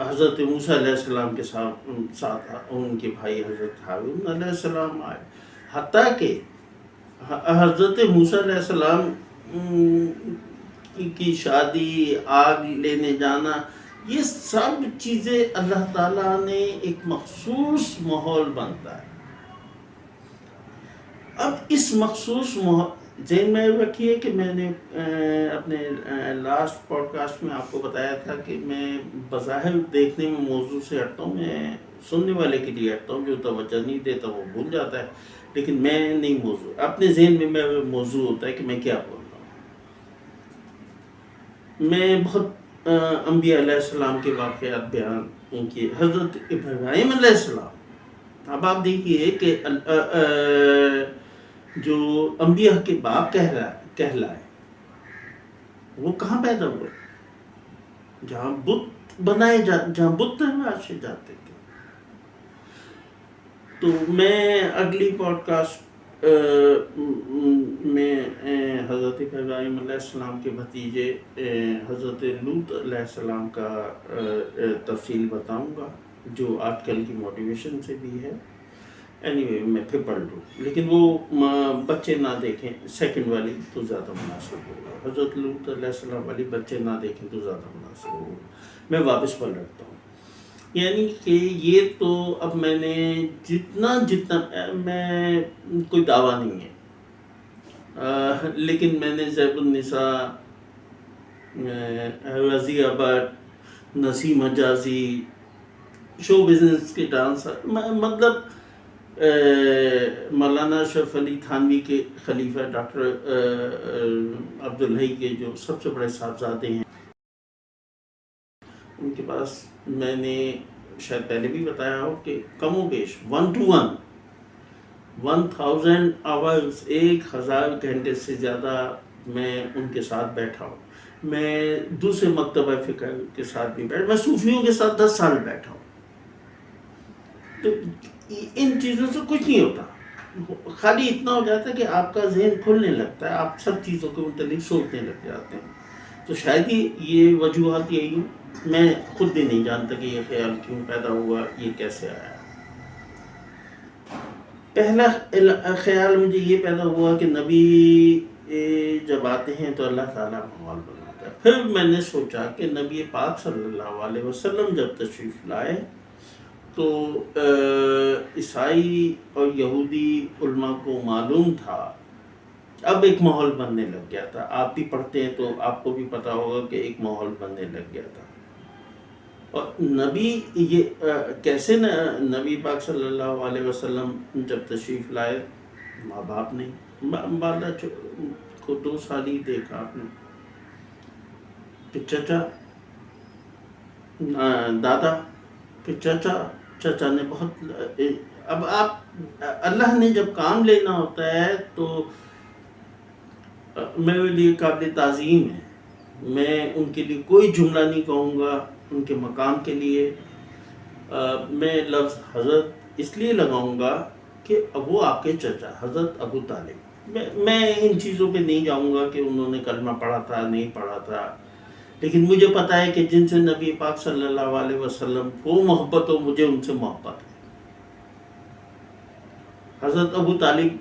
حضرت موسیٰ علیہ السلام کے ساتھ ان کے بھائی حضرت ہارون علیہ السلام آئے، حتیٰ کہ حضرت موسیٰ علیہ السلام کی شادی، آگ لینے جانا، یہ سب چیزیں اللہ تعالیٰ نے ایک مخصوص ماحول بنتا ہے۔ اب اس مخصوص ذہن میں رکھیے کہ میں نے اپنے لاسٹ پوڈ کاسٹ میں آپ کو بتایا تھا کہ میں بظاہر دیکھنے میں موضوع سے ہٹتا ہوں، میں سننے والے کے لیے ہٹتا ہوں، جو توجہ نہیں دیتا وہ بھول جاتا ہے، لیکن میں نہیں، موضوع اپنے ذہن میں میرا موضوع ہوتا ہے کہ میں کیا بول رہا ہوں۔ میں بہت انبیاء علیہ السلام کے واقعات بیان کیے۔ حضرت ابراہیم علیہ السلام، اب آپ دیکھیے کہ جو انبیاء کے باپ کہلائے وہ کہاں پیدا ہوئے؟ جہاں بت بنائے جہاں بت تراشے جاتے تھے. تو میں اگلی پوڈ کاسٹ میں حضرت ابراہیم علیہ السلام کے بھتیجے حضرت لوط علیہ السلام کا تفصیل بتاؤں گا، جو آج کل کی موٹیویشن سے بھی ہے. اینی میں پھر پڑھ لوں، لیکن وہ بچے نہ دیکھیں، سیکنڈ والی تو زیادہ مناسب ہوگا. حضرت لوط علیہ السلام والی بچے نہ دیکھیں تو زیادہ مناسب ہوگا. میں واپس پڑھ رکھتا ہوں. یعنی کہ یہ تو اب میں نے جتنا میں کوئی دعویٰ نہیں ہے، لیکن میں نے زیب النساء، رضی ابٹ، نسیم حجازی، شو بزنس کے ڈانسر، مطلب مولانا اشرف علی تھانوی کے خلیفہ ڈاکٹر عبدالحی کے جو سب سے بڑے صاحبزادے ہیں، ان کے پاس میں نے شاید پہلے بھی بتایا ہو کہ کم و بیش 1 to 1 1000 آورز، 1000 گھنٹے سے زیادہ میں ان کے ساتھ بیٹھا ہوں. میں دوسرے مکتبہ فکر کے ساتھ بھی بیٹھا، میں صوفیوں کے ساتھ 10 سال بیٹھا ہوں. تو ان چیزوں سے کچھ نہیں ہوتا، خالی اتنا ہو جاتا ہے کہ آپ کا ذہن کھلنے لگتا ہے، آپ سب چیزوں کے متعلق سوچنے لگ جاتے ہیں. تو شاید ہی یہ وجوہات یہی ہیں. میں خود بھی نہیں جانتا کہ یہ خیال کیوں پیدا ہوا، یہ کیسے آیا. پہلا خیال مجھے یہ پیدا ہوا کہ نبی جب آتے ہیں تو اللہ تعالیٰ ماحول بناتا ہے. پھر میں نے سوچا کہ نبی پاک صلی اللہ علیہ وسلم جب تشریف لائے تو عیسائی اور یہودی علماء کو معلوم تھا، اب ایک ماحول بننے لگ گیا تھا. آپ بھی پڑھتے ہیں تو آپ کو بھی پتا ہوگا کہ ایک ماحول بننے لگ گیا تھا. اور نبی یہ کیسے نبی پاک صلی اللہ علیہ وسلم جب تشریف لائے، ماں باپ نہیں، بالا کو 2 سال ہی دیکھا آپ نے، پھر چچا، دادا، پھر چچا نے بہت. اب آپ اللہ نے جب کام لینا ہوتا ہے تو میرے لیے قابل تعظیم ہے. میں ان کے لیے کوئی جملہ نہیں کہوں گا ان کے مقام کے لیے. میں لفظ حضرت اس لیے لگاؤں گا کہ وہ آپ کے چچا حضرت ابو طالب. میں ان چیزوں پہ نہیں جاؤں گا کہ انہوں نے کلمہ پڑھا تھا نہیں پڑھا تھا، لیکن مجھے پتا ہے کہ جن سے نبی پاک صلی اللہ علیہ وسلم کو محبت ہو، مجھے ان سے محبت ہے. حضرت ابو طالب.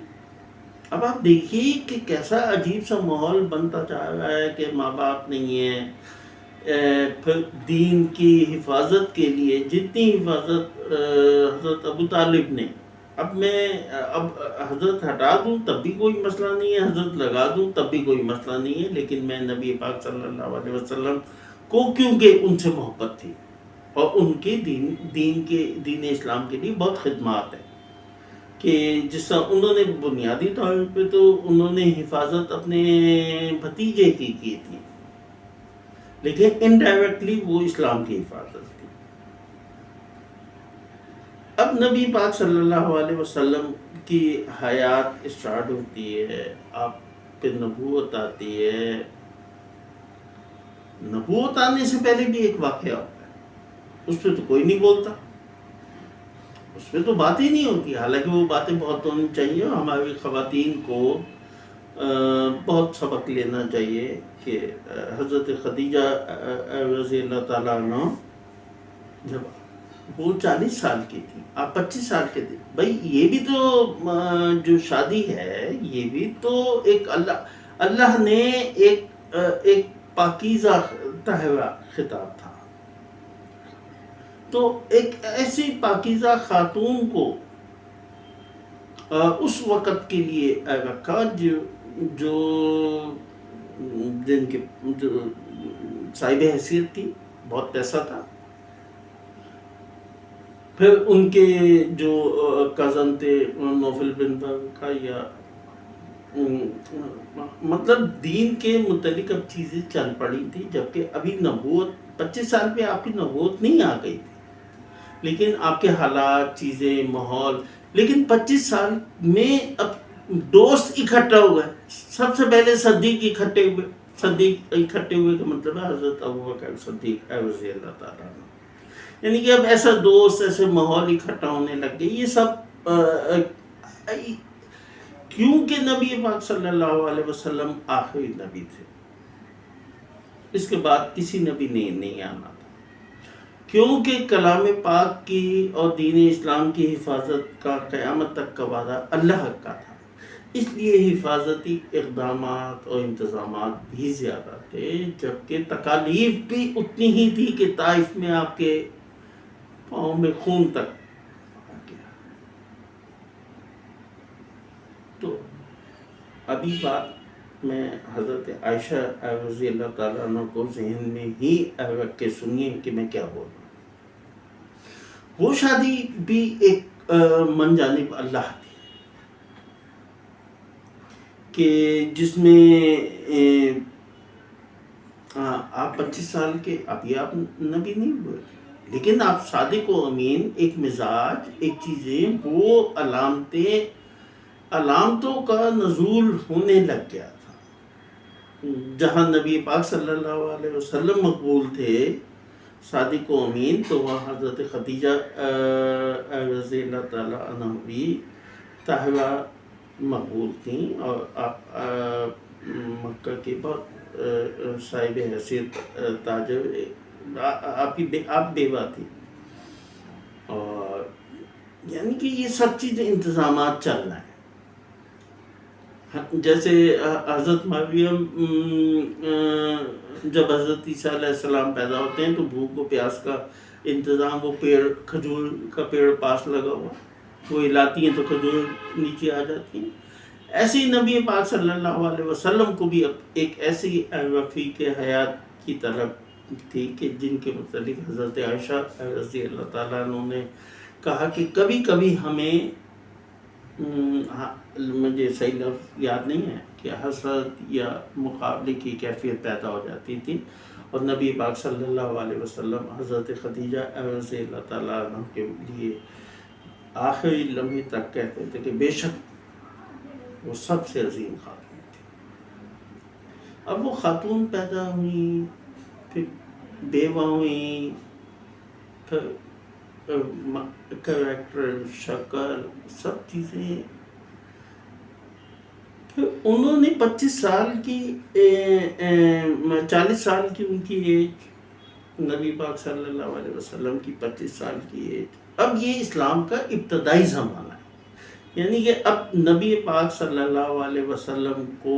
اب آپ دیکھیے کہ کیسا عجیب سا ماحول بنتا جا رہا ہے کہ ماں باپ نہیں ہیں. پھر دین کی حفاظت کے لیے جتنی حفاظت حضرت ابو طالب نے، اب حضرت ہٹا دوں تب بھی کوئی مسئلہ نہیں ہے، حضرت لگا دوں تب بھی کوئی مسئلہ نہیں ہے، لیکن میں نبی پاک صلی اللہ علیہ وسلم کو، کیونکہ ان سے محبت تھی اور ان کے دین اسلام کے لیے بہت خدمات ہیں، کہ جس طرح انہوں نے بنیادی طور پہ تو انہوں نے حفاظت اپنے بھتیجے کی تھی، لیکن انڈائریکٹلی وہ اسلام کی حفاظت تھی. اب نبی پاک صلی اللہ علیہ وسلم کی حیات اسٹارٹ ہوتی ہے، آپ پہ نبوت آتی ہے. نبوت آنے سے پہلے بھی ایک واقعہ ہوتا ہے، اس پہ تو کوئی نہیں بولتا، اس پہ تو بات ہی نہیں ہوتی. حالانکہ وہ باتیں بہت ہونی چاہیے. ہماری خواتین کو بہت سبق لینا چاہیے کہ حضرت خدیجہ رضی اللہ تعالیٰ عنہ جب وہ 40 سال کی تھی، آپ 25 سال کے تھے. بھائی یہ بھی تو جو شادی ہے یہ بھی تو ایک اللہ نے ایک پاکیزہ طاہرہ خطاب تھا. تو ایک ایسی پاکیزہ خاتون کو اس وقت کے لیے رکھا جو جن کے جو صاحب حیثیت تھی، بہت پیسہ تھا. پھر ان کے جو کزن تھے نوفل بن برقہ، یا مطلب دین کے متعلق اب چیزیں چل پڑی تھی، جبکہ ابھی نبوت 25 سال پہ آپ کی نبوت نہیں آ گئی تھی، لیکن آپ کے حالات، چیزیں، ماحول. لیکن 25 سال میں اب دوست اکٹھا ہوا ہے. سب سے پہلے صدیق اکٹھے ہوئے. صدیق اکٹھے ہوئے کا مطلب ہے حضرت ابوبکر صدیق رضی اللہ تعالیٰ عنہ. یعنی کہ اب ایسا دوست ایسے ماحول اکٹھا ہونے لگ گئے. یہ سب کیونکہ نبی پاک صلی اللہ علیہ وسلم آخری نبی تھے. اس کے بعد کسی نبی نے نہیں آنا تھا. کیونکہ کلام پاک کی اور دین اسلام کی حفاظت کا قیامت تک کا وعدہ اللہ کا تھا. اس لیے حفاظتی اقدامات اور انتظامات بھی زیادہ تھے، جبکہ تکالیف بھی اتنی ہی تھی کہ طائف میں آپ کے پاؤں میں خون تک آ گیا. تو ابھی بات میں حضرت عائشہ رضی اللہ تعالیٰ عنہ کو ذہن میں ہی رکھ کے سنیے کہ میں کیا بول رہا ہوں. وہ شادی بھی ایک من جانب اللہ تھی کہ جس میں آپ 25 سال کے، ابھی آپ نبی نہیں ہوئے، لیکن آپ صادق و امین، ایک مزاج، ایک چیزیں، وہ علامتوں کا نزول ہونے لگ گیا تھا. جہاں نبی پاک صلی اللہ علیہ وسلم مقبول تھے، صادق و امین، تو وہاں حضرت خدیجہ رضی اللہ تعالیٰ عنہ بھی طاہرہ مقبول تھیں، اور آپ مکہ کے بہت صاحب حیثیت تاجر، آپ بیوہ تھی. اور یعنی کہ یہ سب چیزیں انتظامات چل رہے ہیں. جیسے حضرت مریم جب حضرت عیسیٰ علیہ السلام پیدا ہوتے ہیں تو بھوک و پیاس کا انتظام، وہ پیڑ، کھجور کا پیڑ پاس لگا ہوا، وہ ہلاتی ہیں تو کھجور نیچے آ جاتی ہیں. ایسے ہی نبی پاک صلی اللہ علیہ وسلم کو بھی ایک ایسی رفیق حیات کی طلب تھی کہ جن کے متعلق حضرت عائشہ رضی اللہ تعالیٰ عنہ نے کہا کہ کبھی کبھی ہمیں، مجھے صحیح لفظ یاد نہیں ہے، کہ حسد یا مقابلے کی کیفیت پیدا ہو جاتی تھی، اور نبی پاک صلی اللہ علیہ وسلم حضرت خدیجہ رضی اللہ تعالیٰ عنہ کے لیے آخری لمحے تک کہتے تھے کہ بے شک وہ سب سے عظیم خاتون تھی. اب وہ خاتون پیدا ہوئیں، پھر بیوہ ہوئیں، پھر کریکٹر، شکل، سب چیزیں. پھر انہوں نے 25 سال کی 40 سال کی ان کی ایج، نبی پاک صلی اللہ علیہ وسلم کی 25 سال کی ایج. اب یہ اسلام کا ابتدائی زمانہ ہے، یعنی کہ اب نبی پاک صلی اللہ علیہ وسلم کو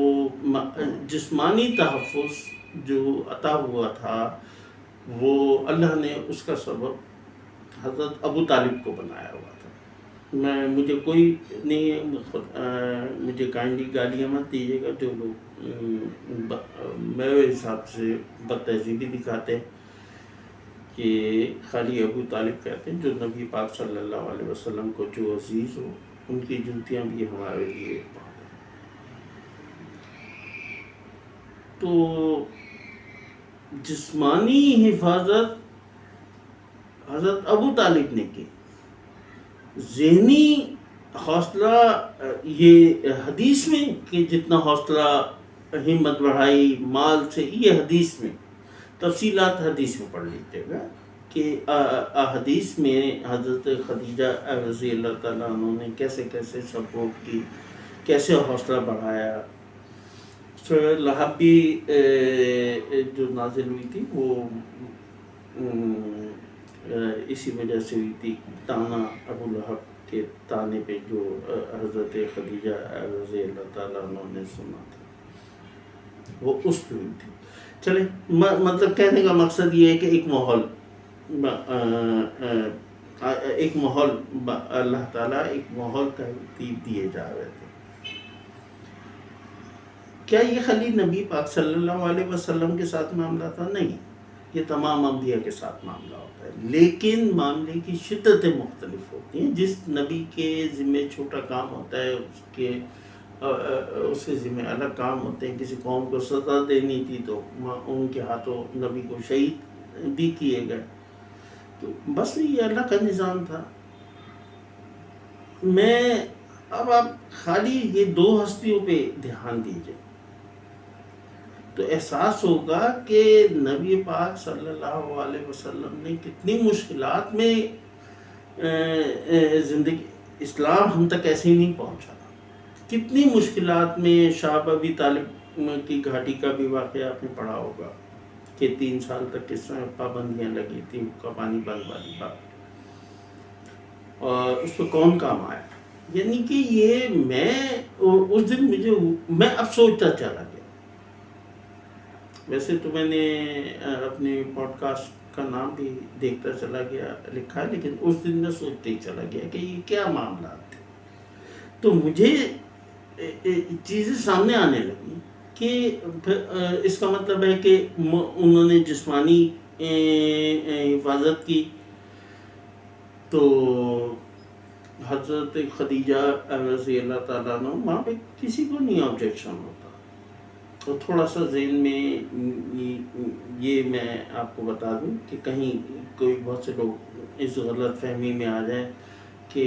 جسمانی تحفظ جو عطا ہوا تھا، وہ اللہ نے اس کا سبب حضرت ابو طالب کو بنایا ہوا تھا. مجھے کوئی نہیں ہے، مجھے کائنڈلی گالیاں مت دیجیے گا جو لوگ میرے حساب سے بد تہذیبی دکھاتے ہیں، کہ خالی ابو طالب کہتے ہیں. جو نبی پاک صلی اللہ علیہ وسلم کو جو عزیز ہو، ان کی جوتیاں بھی ہمارے لیے بہت ہیں. تو جسمانی حفاظت حضرت ابو طالب نے کی. ذہنی حوصلہ، یہ حدیث میں کہ جتنا حوصلہ، ہمت بڑھائی مال سے، یہ حدیث میں، تفصیلات حدیث میں پڑھ لیجیے گا کہ حدیث میں حضرت خدیجہ رضی اللہ تعالیٰ عنہ نے کیسے کیسے سپورٹ کی، کیسے حوصلہ بڑھایا. سورہ لہب بھی جو نازل ہوئی تھی وہ اسی وجہ سے ہوئی تھی، تانا ابو لہب کے تانے پہ جو حضرت خدیجہ رضی اللہ تعالیٰ عنہ نے سنا تھا، وہ اس پہ ہوئی تھی. چلیں، مطلب کہنے کا مقصد یہ ہے کہ ایک ماحول اللہ تعالیٰ ایک ماحول ترتیب دیے جا رہے تھے. کیا یہ خالی نبی پاک صلی اللہ علیہ وسلم کے ساتھ معاملہ تھا؟ نہیں، یہ تمام انبیاء کے ساتھ معاملہ ہوتا ہے، لیکن معاملے کی شدتیں مختلف ہوتی ہیں. جس نبی کے ذمہ چھوٹا کام ہوتا ہے، اس کے ذمہ الگ کام ہوتے ہیں. کسی قوم کو سزا دینی تھی تو ان کے ہاتھوں نبی کو شہید بھی کیے گئے. تو بس یہ اللہ کا نظام تھا. میں اب آپ خالی یہ دو ہستیوں پہ دھیان دیجیے تو احساس ہوگا کہ نبی پاک صلی اللہ علیہ وسلم نے کتنی مشکلات میں زندگی، اسلام ہم تک ایسے ہی نہیں پہنچا، کتنی مشکلات میں شاہ ابی طالب کی گھاٹی کا بھی واقعہ آپ نے پڑھا ہوگا کہ 3 سال تک کس طرح پابندیاں لگی تھیں، کا پانی بند والی بات، اور اس پہ کون کام آیا. یعنی کہ یہ میں اس دن میں اب سوچتا چلا گیا. ویسے تو میں نے اپنے پوڈ کاسٹ کا نام بھی دیکھتا چلا گیا لکھا ہے، لیکن اس دن میں سوچتے ہی چلا گیا کہ یہ کیا معاملات تھے. تو مجھے چیزیں سامنے آنے لگی کہ اس کا مطلب ہے کہ انہوں نے جسمانی حفاظت کی تو حضرت خدیجہ رضی اللہ تعالیٰ عنہ وہاں پہ کسی کو نہیں آبجیکشن ہوتا. تو تھوڑا سا ذہن میں یہ میں آپ کو بتا دوں کہ کہیں کوئی بہت سے لوگ اس غلط فہمی میں آ جائیں کہ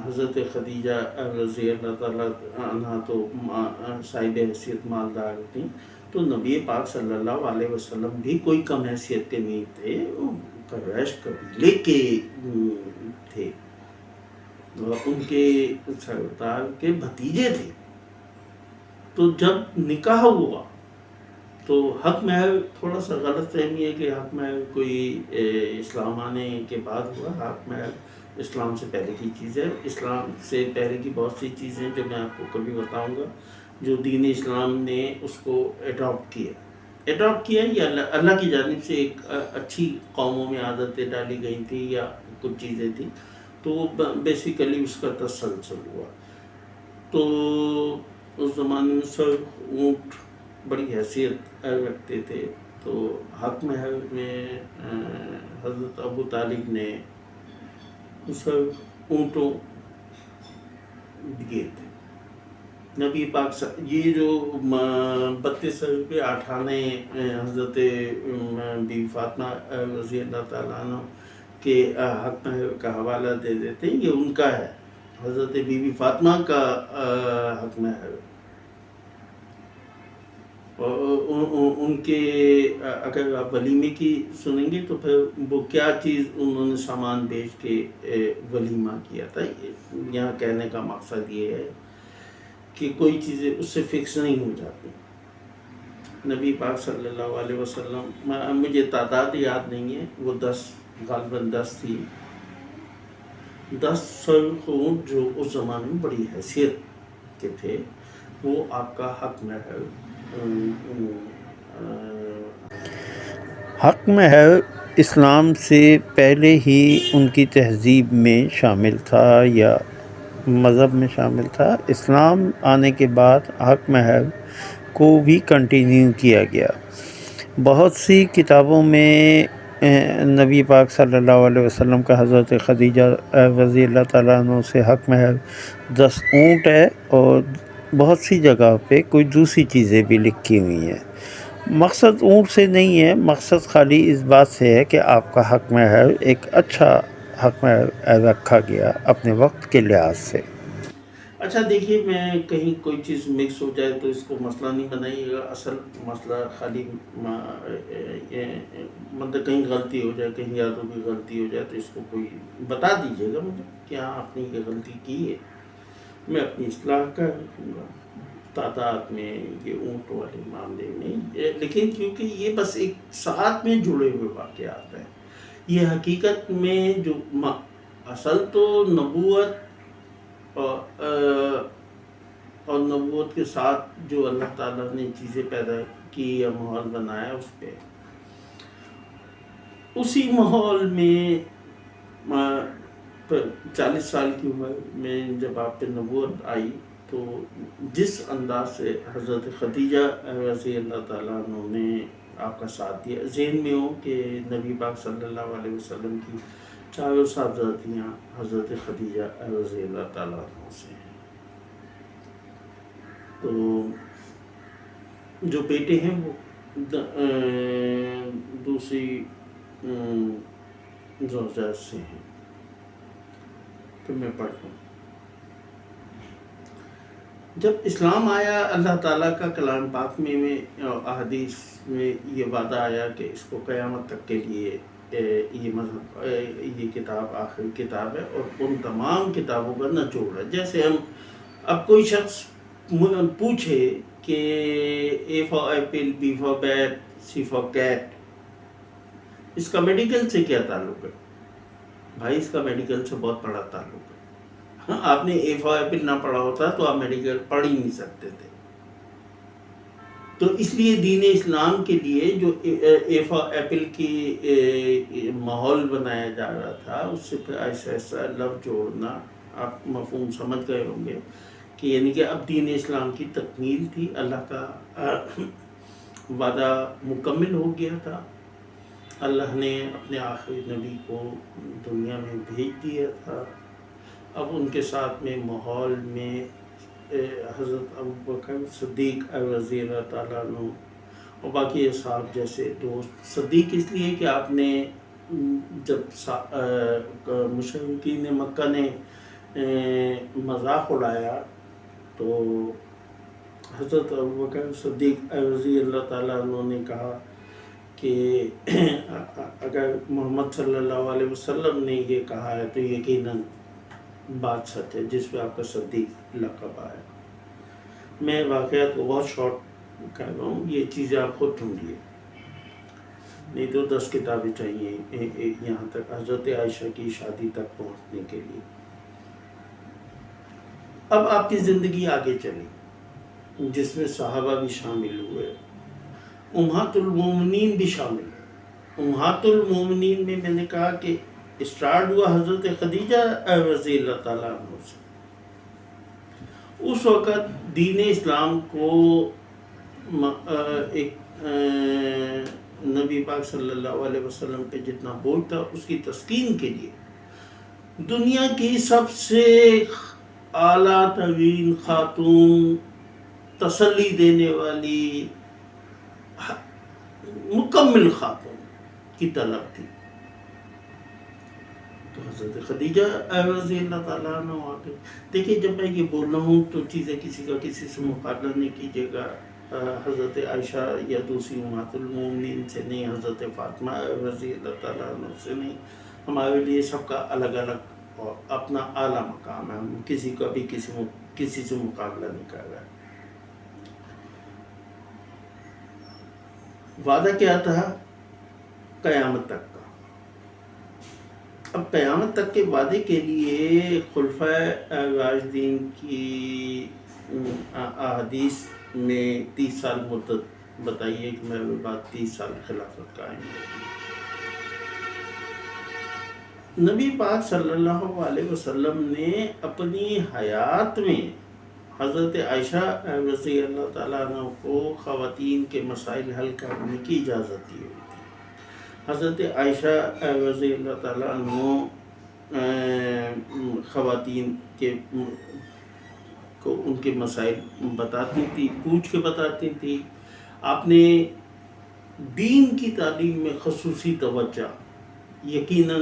حضرت خدیجہ رضی اللہ تعالیٰ عنہ تو صاحب حیثیت مالدار تھیں، تو نبی پاک صلی اللہ علیہ وسلم بھی کوئی کم حیثیت کے نہیں تھے، قریش قبیلے کے تھے، ان کے سردار کے بھتیجے تھے. تو جب نکاح ہوا تو حق مہر، تھوڑا سا غلط فہمی ہے کہ حق مہر کوئی اسلام آنے کے بعد ہوا. حق مہر اسلام سے پہلے کی چیز ہے. اسلام سے پہلے کی بہت سی چیزیں جو میں آپ کو کبھی بتاؤں گا، جو دین اسلام نے اس کو اڈاپٹ کیا یا اللہ کی جانب سے ایک اچھی قوموں میں عادتیں ڈالی گئی تھیں یا کچھ چیزیں تھیں، تو بیسیکلی اس کا تسلسل ہوا. تو اس زمانے میں سر اونٹ بڑی حیثیت رکھتے تھے، تو حق مہر میں حضرت ابو طالب نے سر اونٹوں دیے تھے. نبی پاک یہ جو 32 روپے 8 آنے حضرت بی فاطمہ رضی اللہ تعالیٰ عنہ کے حق مہر کا حوالہ دے دیتے ہیں، یہ ان کا ہے، حضرت بی بی فاطمہ کا حق مہر. ان کے اگر آپ ولیمے کی سنیں گے تو پھر وہ کیا چیز انہوں نے سامان بیچ کے ولیمہ کیا تھا. یہاں کہنے کا مقصد یہ ہے کہ کوئی چیزیں اس سے فکس نہیں ہو جاتی. نبی پاک صلی اللہ علیہ وسلم، مجھے تعداد یاد نہیں ہے، وہ 10 غالباً 10 تھی، 10 سرخ اونٹ جو اس زمانے میں بڑی حیثیت کے تھے، وہ آپ کا حق مہر. حق مہر اسلام سے پہلے ہی ان کی تہذیب میں شامل تھا یا مذہب میں شامل تھا. اسلام آنے کے بعد حق مہر کو بھی کنٹینیو کیا گیا. بہت سی کتابوں میں نبی پاک صلی اللہ علیہ وسلم کا حضرت خدیجہ رضی اللہ تعالیٰ عنہ سے حق مہر 10 اونٹ ہے، اور بہت سی جگہ پہ کوئی دوسری چیزیں بھی لکھی ہوئی ہیں. مقصد اونٹ سے نہیں ہے، مقصد خالی اس بات سے ہے کہ آپ کا حق مہر ایک اچھا حق مہر رکھا گیا اپنے وقت کے لحاظ سے. اچھا دیکھیے، میں کہیں کوئی چیز مکس ہو جائے تو اس کو مسئلہ نہیں بنائیے گا. اصل مسئلہ خالی مطلب کہیں غلطی ہو جائے، کہیں یادوں کی غلطی ہو جائے تو اس کو کوئی بتا دیجیے گا مجھے کہ ہاں آپ نے یہ غلطی کی ہے، میں اپنی اصلاح کر دوں گا. تعداد میں یہ اونٹ والے معاملے میں، لیکن کیونکہ یہ بس ایک ساتھ میں جڑے ہوئے واقعات ہیں، یہ حقیقت میں جو اصل تو نبوت اور نبوت کے ساتھ جو اللہ تعالیٰ نے چیزیں پیدا کی یا ماحول بنایا، اس پہ اسی ماحول میں 40 سال کی عمر میں جب آپ پہ نبوت آئی تو جس انداز سے حضرت خدیجہ رضی اللہ تعالیٰ عنہ نے آپ کا ساتھ دیا. ذہن میں ہو کہ نبی پاک صلی اللہ علیہ وسلم کی چاروں صاحبزادیاں حضرت خدیجہ رضی اللہ تعالیٰ عنہ سے ہیں. تو جو بیٹے ہیں وہ دوسری زوجات سے ہیں. تو میں پڑھتا ہوں. جب اسلام آیا اللہ تعالیٰ کا کلام پاک میں احادیث میں یہ وعدہ آیا کہ اس کو قیامت تک کے لیے یہ مذہب یہ کتاب آخری کتاب ہے اور ان تمام کتابوں کا نچوڑ ہے. جیسے ہم اب کوئی شخص پوچھے کہ A for apple, B for bat, C for cat, اس کا میڈیکل سے کیا تعلق ہے؟ بھائی اس کا میڈیکل سے بہت بڑا تعلق ہے. آپ نے اے فار ایپل نہ پڑھا ہوتا تو آپ میڈیکل پڑھ ہی نہیں سکتے تھے. تو اس لیے دین اسلام کے لیے جو اے فار ایپل کی ماحول بنایا جا رہا تھا، اس سے پھر ایسا ایسا لفظ جوڑنا، آپ مفہوم سمجھ گئے ہوں گے کہ یعنی کہ اب دین اسلام کی تکمیل تھی، اللہ کا وعدہ مکمل ہو گیا تھا. اللہ نے اپنے آخری نبی کو دنیا میں بھیج دیا تھا. اب ان کے ساتھ میں ماحول میں حضرت ابوبکر صدیق رضی اللہ تعالیٰ عنہ اور باقی اصحاب جیسے دوست. صدیق اس لیے کہ آپ نے جب مشرکین مکہ نے مذاق اڑایا تو حضرت ابوبکر صدیق رضی اللہ تعالیٰ عنہ نے کہا کہ اگر محمد صلی اللہ علیہ وسلم نے یہ کہا ہے تو یقیناً بات سچ ہے، جس پہ آپ کا صدیق لقب آیا. میں واقعات کو بہت شارٹ کر رہا ہوں، یہ چیزیں آپ خود ڈھونڈیے، نہیں تو 10 کتابیں چاہیے یہاں تک حضرت عائشہ کی شادی تک پہنچنے کے لیے. اب آپ کی زندگی آگے چلی جس میں صحابہ بھی شامل ہوئے، امہات المومنین بھی شامل ہوئے. امہات المومنین میں نے کہا کہ اسٹارٹ ہوا حضرت خدیجہ رضی اللہ تعالیٰ عنہ سے. اس وقت دین اسلام کو ایک نبی پاک صلی اللہ علیہ وسلم پہ جتنا بوجھ تھا، اس کی تسکین کے لیے دنیا کی سب سے اعلیٰ ترین خاتون، تسلی دینے والی مکمل خاتون کی طلب تھی. تو حضرت خدیجہ رضی اللہ تعالیٰ عنہ آگے. دیکھیں جب میں یہ بول رہا ہوں تو چیزیں کسی کا کسی سے مقابلہ نہیں کیجیے گا. حضرت عائشہ یا دوسری امہات المومنین سے نہیں، حضرت فاطمہ رضی اللہ تعالیٰ عنہ سے نہیں. ہمارے لیے سب کا الگ الگ اور اپنا اعلیٰ مقام ہے. ہم کسی کا بھی کسی سے مقابلہ نہیں کر رہے. وعدہ کیا تھا؟ قیامت تک کا. اب قیامت تک کے وعدے کے لیے خلفائے راشدین کی احادیث میں 30 سال مدت بتائیے کہ میرے بعد 30 سال خلافت قائم ہوگی. نبی پاک صلی اللہ علیہ وسلم نے اپنی حیات میں حضرت عائشہ رضی اللہ تعالیٰ عنہ کو خواتین کے مسائل حل کرنے کی اجازت دی ہوئی تھی. حضرت عائشہ رضی اللہ تعالیٰ عنہ خواتین کو ان کے مسائل بتاتی تھی، پوچھ کے بتاتی تھی. آپ نے دین کی تعلیم میں خصوصی توجہ یقیناً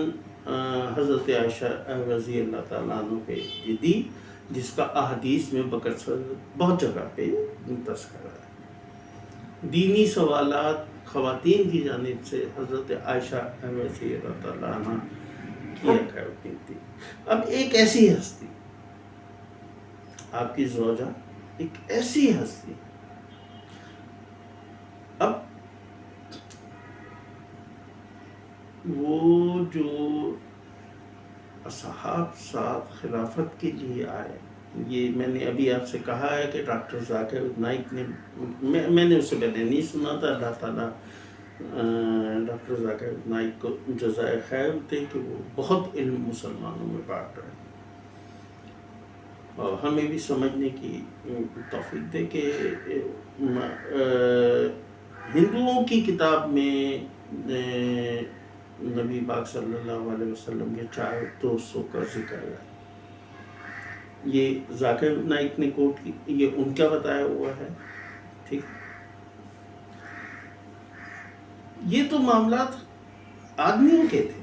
حضرت عائشہ رضی اللہ تعالیٰ عنہ پہ دی، جس کا احادیث میں بہت جگہ پہ تذکرہ ہے. دینی سوالات خواتین کی جانب سے حضرت عائشہ رضی اللہ تعالیٰ عنہ کیا کرتی تھی. اب ایک ایسی ہستی، آپ کی زوجہ ایک ایسی ہستی، اب وہ جو اصحاب ساتھ خلافت کے لیے آئے، یہ میں نے ابھی آپ سے کہا ہے کہ ڈاکٹر ذاکر نائک نے، میں نے اس سے پہلے نہیں سنا تھا. اللہ تعالیٰ ڈاکٹر ذاکر نائک کو جزائے خیر دے کہ وہ بہت علم مسلمانوں میں بانٹ رہے ہیں اور ہمیں بھی سمجھنے کی توفیق دے کہ ہندوؤں کی کتاب میں نبی پاک صلی اللہ علیہ وسلم کے 4 دوستوں کا ذکر ہے. یہ ذاکر نائک نے کوٹ کی، یہ ان کا بتایا ہوا ہے. ٹھیک، یہ تو معاملات آدمیوں کے تھے.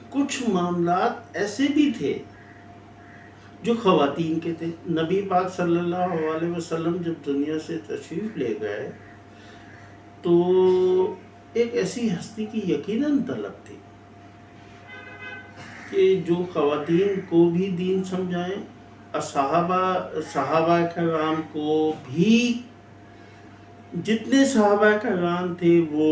کچھ معاملات ایسے بھی تھے جو خواتین کے تھے. نبی پاک صلی اللہ علیہ وسلم جب دنیا سے تشریف لے گئے تو ایک ایسی ہستی کی یقیناً طلب تھی کہ جو خواتین کو بھی دین سمجھائیں، صحابہ کرام کو بھی، جتنے صحابہ کرام تھے وہ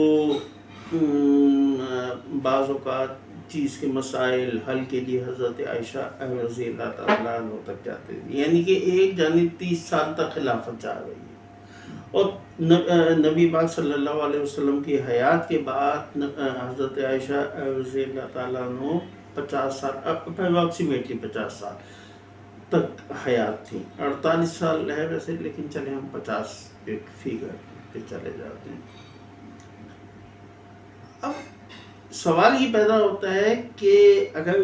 بعض اوقات چیز کے مسائل حل کے لیے حضرت عائشہ رضی اللہ تعالیٰ عنہ تک جاتے تھے. یعنی کہ ایک جانب 30 سال تک خلافت چاہ رہی ہے، اور نبی پاک صلی اللہ علیہ وسلم کی حیات کے بعد حضرت عائشہ رضی اللہ تعالیٰ عنہ 50 سال اپروکسیمیٹلی 50 سال تک حیات تھی. 48 سال ہے ویسے، لیکن چلے ہم 50 ایک فیگر پہ چلے جاتے ہیں. اب سوال یہ پیدا ہوتا ہے کہ اگر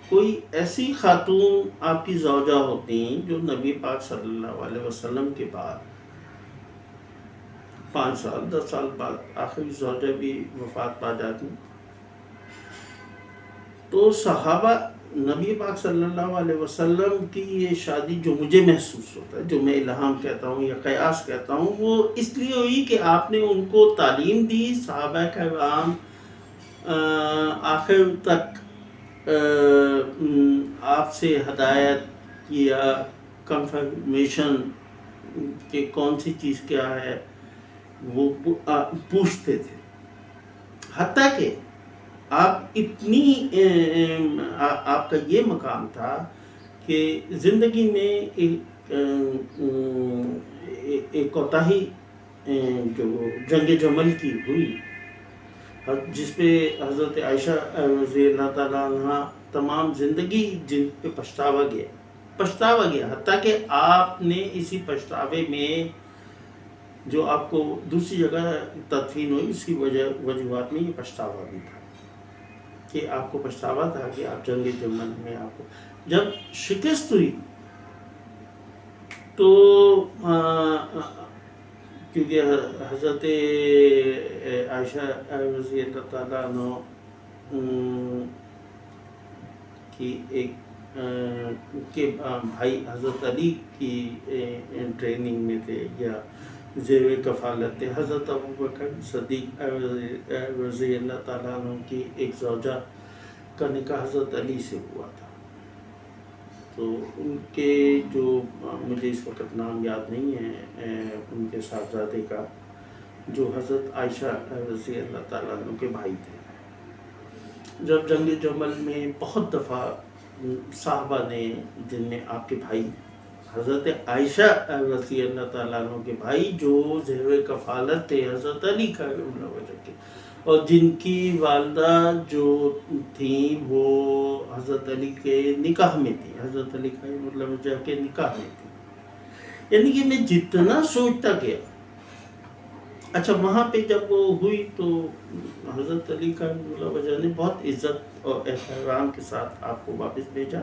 کوئی ایسی خاتون آپ کی زوجہ ہوتی ہیں جو نبی پاک صلی اللہ علیہ وسلم کے بعد 5 سال 10 سال بعد آخری زوجہ بھی وفات پا جاتی ہیں، تو صحابہ نبی پاک صلی اللہ علیہ وسلم کی یہ شادی جو مجھے محسوس ہوتا ہے، جو میں الہام کہتا ہوں یا قیاس کہتا ہوں، وہ اس لیے ہوئی کہ آپ نے ان کو تعلیم دی. صحابہ کرام آخر تک آپ سے ہدایت یا کنفرمیشن کہ کون سی چیز کیا ہے وہ پوچھتے تھے. حتیٰ کہ آپ کا یہ مقام تھا کہ زندگی میں ایک کوتاہی جو جنگ جمل کی ہوئی، جس پہ حضرت عائشہ رضی اللہ تعالیٰ عنہ تمام زندگی جن پہ پچھتاوا گیا، حتیٰ کہ آپ نے اسی پچھتاوے میں جو آپ کو دوسری جگہ تدفین ہوئی، اس کی وجوہات میں یہ پچھتاوا بھی تھا کہ آپ کو پچھتاوا تھا کہ آپ جنگ جمل میں آپ کو جب شکست ہوئی تو کیونکہ حضرت عائشہ رضی اللہ تعالیٰ عنہ کی ایک کے بھائی حضرت علی کی ٹریننگ میں تھے یا زیر کفالت تھے. حضرت ابوبکر صدیق رضی اللہ تعالیٰ عنہ کی ایک زوجہ کا نکاح حضرت علی سے ہوا تھا. تو ان کے جو مجھے اس وقت نام یاد نہیں ہے ان کے صاحبزادے کا، جو حضرت عائشہ رضی اللہ تعالیٰ عنہ کے بھائی تھے. جب جنگ جمل میں بہت دفعہ صحابہ نے، جن میں آپ کے بھائی حضرت عائشہ رضی اللہ تعالیٰ عنہ کے بھائی جو زیر کفالت تھے حضرت علی کا وجہ کے، اور جن کی والدہ جو تھیں وہ حضرت علی کے نکاح میں تھی، حضرت علی کا مطلب وجہ کے نکاح میں تھی. یعنی کہ میں جتنا سوچتا گیا، اچھا وہاں پہ جب وہ ہوئی تو حضرت علی کا وجہ نے بہت عزت اور احترام کے ساتھ آپ کو واپس بھیجا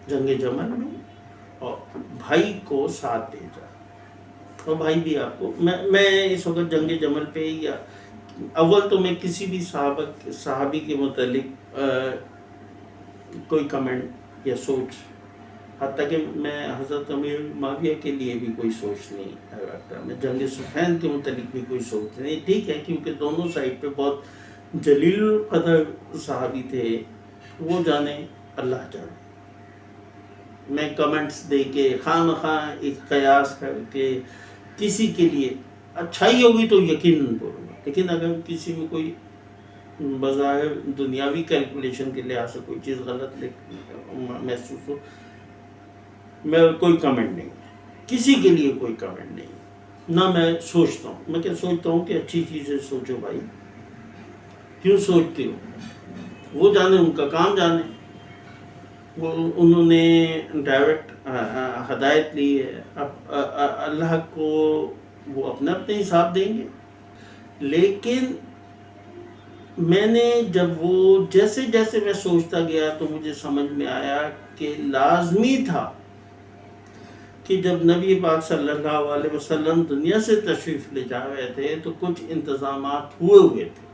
جنگ جمل میں، اور بھائی کو ساتھ بھیجا. اور بھائی بھی آپ کو میں اس وقت جنگ جمل پہ یا اول تو میں کسی بھی صحابی کے متعلق کوئی کمنٹ یا سوچ، حتیٰ کہ میں حضرت امیر معاویہ کے لیے بھی کوئی سوچ نہیں رکھتا، میں جنگ صفین کے متعلق بھی کوئی سوچ نہیں. ٹھیک ہے، کیونکہ دونوں سائڈ پہ بہت جلیل القدر صحابی تھے، وہ جانے اللہ جانے. میں کمنٹس دے کے خواہ مخواہ ایک قیاس کر کے کسی کے لیے اچھائی ہوگی تو یقیناً بولوں گا، لیکن اگر کسی میں کوئی بظاہر دنیاوی کیلکولیشن کے لحاظ سے کوئی چیز غلط محسوس ہو، میں کوئی کمنٹ نہیں، کسی کے لیے کوئی کمنٹ نہیں. نہ میں سوچتا ہوں، میں کیا سوچتا ہوں کہ اچھی چیزیں سوچو بھائی. کیوں سوچتے ہو؟ وہ جانے، ان کا کام جانے. وہ انہوں نے ڈائریکٹ ہدایت لی ہے، اب اللہ کو وہ اپنے حساب دیں گے. لیکن میں نے جب وہ جیسے جیسے میں سوچتا گیا تو مجھے سمجھ میں آیا کہ لازمی تھا کہ جب نبی پاک صلی اللہ علیہ وسلم دنیا سے تشریف لے جا رہے تھے تو کچھ انتظامات ہوئے تھے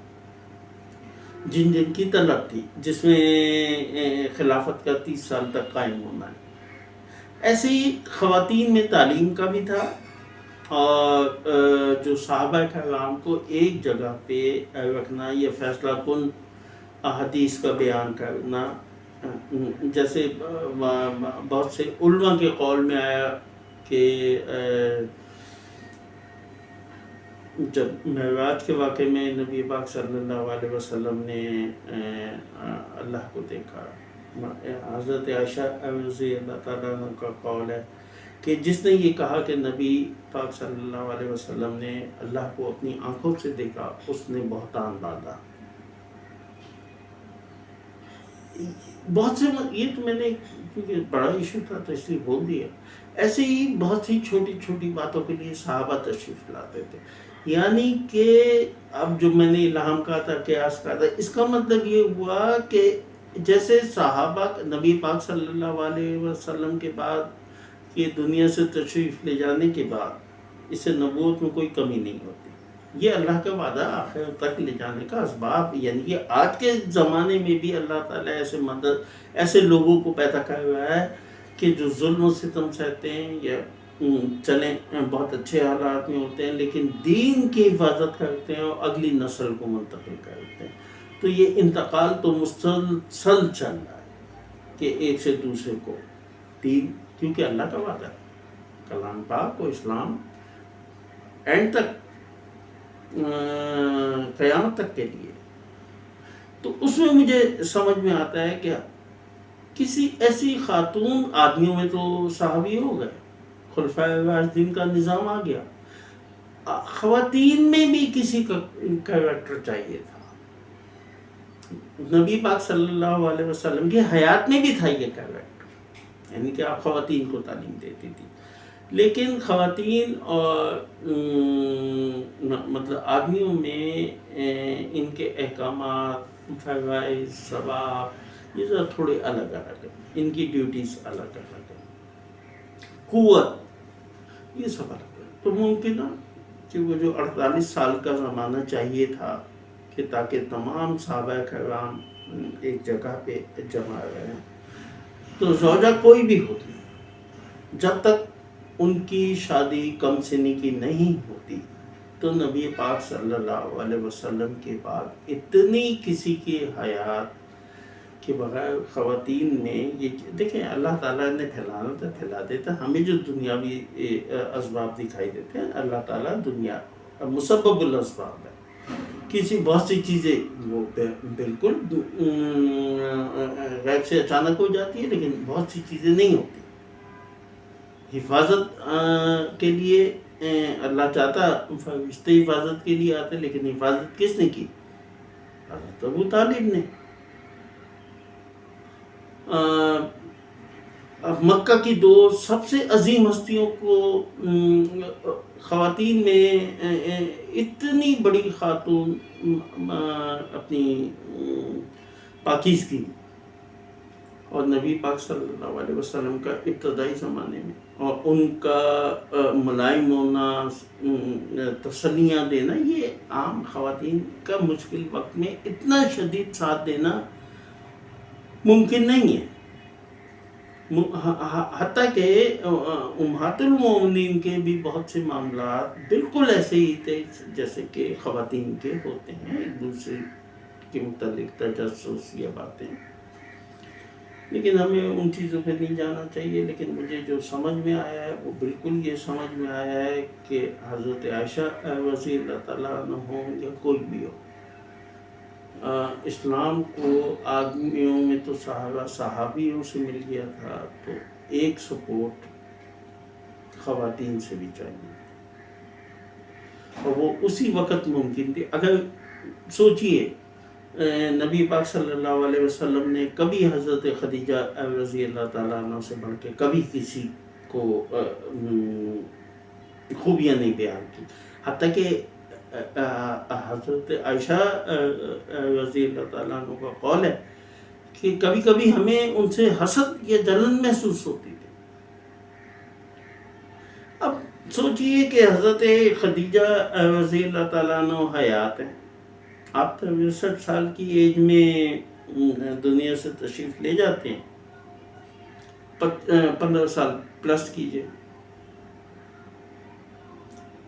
جن کی طلب تھی، جس میں خلافت کا 30 سال تک قائم ہونا ہے. ایسے ہی خواتین میں تعلیم کا بھی تھا، اور جو صحابہ کرام کو ایک جگہ پہ رکھنا یا فیصلہ کن احادیث کا بیان کرنا، جیسے بہت سے علماء کے قول میں آیا کہ جب معراج کے واقعے میں نبی پاک صلی اللہ علیہ وسلم نے اللہ کو دیکھا، حضرت عائشہ رضی اللہ تعالیٰ عنہ کا قول ہے کہ جس نے یہ کہا کہ نبی پاک صلی اللہ علیہ وسلم نے اللہ کو اپنی آنکھوں سے دیکھا، اس نے بہتان باندھا۔ بہت سے یہ تو میں نے کیونکہ بڑا ایشو تھا تو اس لیے بول دیا۔ ایسے ہی بہت سی چھوٹی چھوٹی باتوں کے لیے صحابہ تشریف لاتے تھے، یعنی کہ اب جو میں نے الہام کہا تھا، قیاس کہا تھا، اس کا مطلب یہ ہوا کہ جیسے صحابہ نبی پاک صلی اللہ علیہ وسلم کے بعد کہ دنیا سے تشریف لے جانے کے بعد اس سے نبوت میں کوئی کمی نہیں ہوتی۔ یہ اللہ کا وعدہ آخر تک لے جانے کا اسباب، یعنی یہ آج کے زمانے میں بھی اللہ تعالیٰ ایسے لوگوں کو پیدا کر رہا ہے کہ جو ظلم و ستم سہتے ہیں یا چلیں بہت اچھے حالات میں ہوتے ہیں لیکن دین کی حفاظت کرتے ہیں اور اگلی نسل کو منتقل کرتے ہیں۔ تو یہ انتقال تو مسلسل چل رہا ہے کہ ایک سے دوسرے کو دین، کیونکہ اللہ کا وعدہ ہے کلام پاک و اسلام اینڈ تک قیامت تک کے لیے۔ تو اس میں مجھے سمجھ میں آتا ہے کہ کسی ایسی خاتون، آدمیوں میں تو صحابی ہو گئے، خلفائے راشدین کا نظام آ گیا، خواتین میں بھی کسی کا کریکٹر چاہیے تھا۔ نبی پاک صلی اللہ علیہ وسلم کی حیات میں بھی تھا یہ کریکٹر، یعنی کہ آپ خواتین کو تعلیم دیتی تھی، لیکن خواتین اور مطلب آدمیوں میں ان کے احکامات، فرائض، ثواب یہ ذرا تھوڑے الگ الگ ہیں، ان کی ڈیوٹیز الگ الگ ہیں، قوت یہ سب الگ ہے۔ تو ممکن ہے کہ وہ جو 48 سال کا زمانہ چاہیے تھا کہ تاکہ تمام صحابہ کرام ایک جگہ پہ جمع رہیں، تو زوجہ کوئی بھی ہوتی جب تک ان کی شادی کم سنی کی نہیں ہوتی تو نبی پاک صلی اللہ علیہ وسلم کے بعد اتنی کسی کی حیات کے بغیر خواتین میں یہ دیکھیں اللہ تعالیٰ نے پھیلانا تھا پھیلا دیتا، ہمیں جو دنیاوی اسباب دکھائی دیتے ہیں اللہ تعالیٰ دنیا مسبب الاسباب ہے، کسی بہت سی چیزیں وہ بالکل غیب سے اچانک ہو جاتی ہے لیکن بہت سی چیزیں نہیں ہوتی۔ حفاظت کے لیے اللہ چاہتا فرشتے حفاظت کے لیے آتے، لیکن حفاظت کس نے کی؟ حضرت ابو طالب نے۔ مکہ کی دو سب سے عظیم ہستیوں کو خواتین میں اتنی بڑی خاتون اپنی پاکیزگی اور نبی پاک صلی اللہ علیہ وسلم کا ابتدائی زمانے میں اور ان کا ملائم ہونا، تسلیاں دینا، یہ عام خواتین کا مشکل وقت میں اتنا شدید ساتھ دینا ممکن نہیں ہے۔ حتیٰ کہ امہات المومنین کے بھی بہت سے معاملات بالکل ایسے ہی تھے جیسے کہ خواتین کے ہوتے ہیں، ایک دوسرے کے متعلق تجسس یا باتیں، لیکن ہمیں ان چیزوں پہ نہیں جانا چاہیے۔ لیکن مجھے جو سمجھ میں آیا ہے وہ بالکل یہ سمجھ میں آیا ہے کہ حضرت عائشہ رضی اللہ تعالیٰ عنہ ہوں یا کوئی بھی ہو، اسلام کو آدمیوں میں تو صحابیوں سے مل گیا تھا، تو ایک سپورٹ خواتین سے بھی چاہیے، اور وہ اسی وقت ممکن تھی۔ اگر سوچئے نبی پاک صلی اللہ علیہ وسلم نے کبھی حضرت خدیجہ رضی اللہ تعالیٰ عنہ سے بڑھ کے کبھی کسی کو خوبیاں نہیں بیان کی، حتیٰ کہ حضرت عائشہ رضی اللہ تعالیٰ عنہ کا قول ہے کہ کبھی کبھی ہمیں ان سے حسد یا جلن محسوس ہوتی تھی۔ اب سوچئے کہ حضرت خدیجہ رضی اللہ تعالیٰ عنہ حیات ہیں، آپ 63 سال کی ایج میں دنیا سے تشریف لے جاتے ہیں، 15 سال پلس کیجئے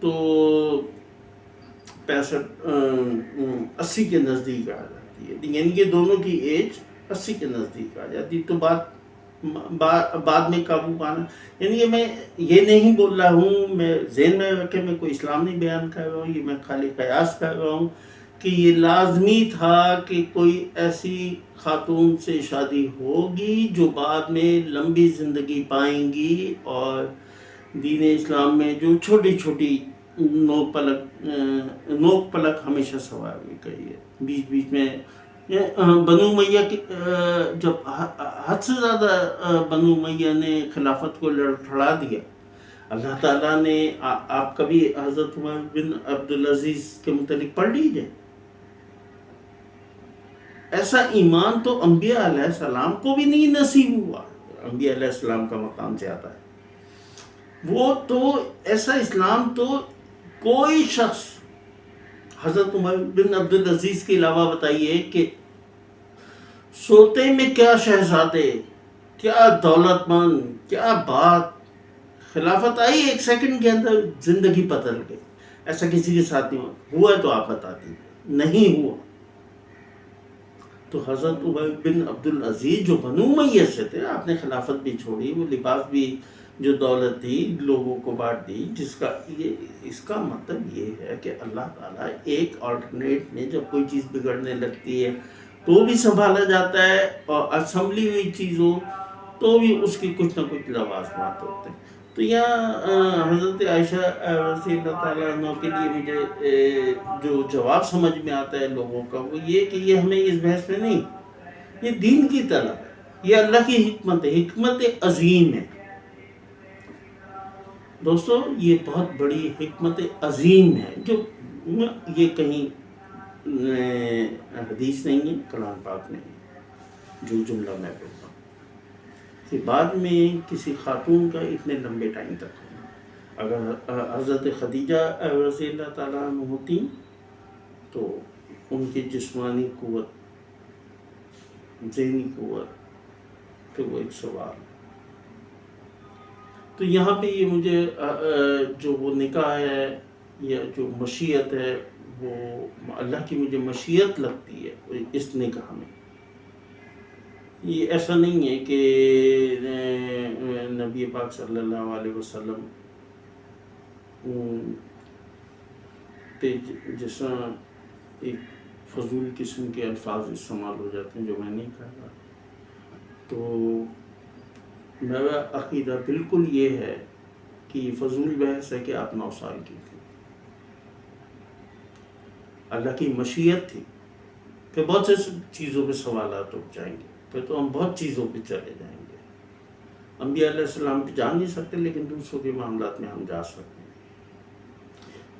تو 80 کے نزدیک آ جاتی ہے، یعنی کہ دونوں کی ایج 80 کے نزدیک آ جاتی ہے. تو بعد میں قابو پانا، یعنی کہ میں یہ نہیں بول رہا ہوں، میں ذہن میں رکھے میں کوئی اسلام نہیں بیان کر رہا ہوں، یہ میں خالی قیاس کر رہا ہوں کہ یہ لازمی تھا کہ کوئی ایسی خاتون سے شادی ہوگی جو بعد میں لمبی زندگی پائیں گی، اور دین اسلام میں جو چھوٹی چھوٹی نوک پلک ہمیشہ سوار ہوئی گئی ہے. بیچ بیچ میں بنو امیہ کی جب حد سے زیادہ بنو امیہ نے خلافت کو لڑکھڑا دیا، اللہ تعالیٰ نے آپ کبھی حضرت عمر بن عبدالعزیز کے متعلق پڑھ لیجئے. ایسا ایمان تو انبیاء علیہ السلام کو بھی نہیں نصیب ہوا. انبیاء علیہ السلام کا مقام زیادہ ہے. وہ تو ایسا اسلام تو کوئی شخص حضرت عمر بن عبدالعزیز کے علاوہ بتائیے کہ سوتے میں کیا شہزادے، کیا دولت مند، کیا بات، خلافت آئی 1 سیکنڈ کے اندر زندگی بدل گئی. ایسا کسی کے ساتھ نہیں ہوا ہے تو آپ بتا دیجیے، نہیں ہوا. تو حضرت عمر بن عبدالعزیز جو بنو امیہ سے تھے، آپ نے خلافت بھی چھوڑی، وہ لباس بھی جو دولت تھی لوگوں کو بانٹ دی، اس کا مطلب یہ ہے کہ اللہ تعالیٰ ایک آلٹرنیٹ میں جب کوئی چیز بگڑنے لگتی ہے تو بھی سنبھالا جاتا ہے، اور اسمبلی ہوئی چیز ہو تو بھی اس کی کچھ نہ کچھ لوازمات ہوتے ہیں. تو یہاں حضرت عائشہ رضی اللہ تعالیٰ عنہ کے لیے مجھے جو جواب سمجھ میں آتا ہے لوگوں کا، وہ یہ کہ یہ ہمیں اس بحث میں نہیں، یہ دین کی طلب ہے، یہ اللہ کی حکمت ہے، حکمت عظیم ہے. دوستو یہ بہت بڑی حکمت عظیم ہے، جو یہ کہیں حدیث نہیں ہے، کلام پاک نہیں ہے. جو جملہ میں بول رہا ہوں کہ بعد میں کسی خاتون کا اتنے لمبے ٹائم تک ہونا، اگر حضرت خدیجہ رضی اللہ تعالیٰ عنہ ہوتی تو ان کی جسمانی قوت، ذہنی قوت، پھر وہ ایک سوال. تو یہاں پہ یہ مجھے جو وہ نکاح ہے یا جو مشیت ہے، وہ اللہ کی مجھے مشیت لگتی ہے اس نکاح میں. یہ ایسا نہیں ہے کہ نبی پاک صلی اللہ علیہ وسلم پہ جس طرح ایک فضول قسم کے الفاظ استعمال ہو جاتے ہیں جو میں نہیں کہہ رہا. تو میرا عقیدہ بالکل یہ ہے کہ یہ فضول بحث ہے کہ آپ 9 سال کی تھی، اللہ کی مشیت تھی. پھر بہت سے چیزوں پہ سوالات اٹھ جائیں گے، پھر تو ہم بہت چیزوں پہ چلے جائیں گے. انبیاء علیہ السلام پہ جا نہیں سکتے، لیکن دوسروں کے معاملات میں ہم جا سکتے ہیں.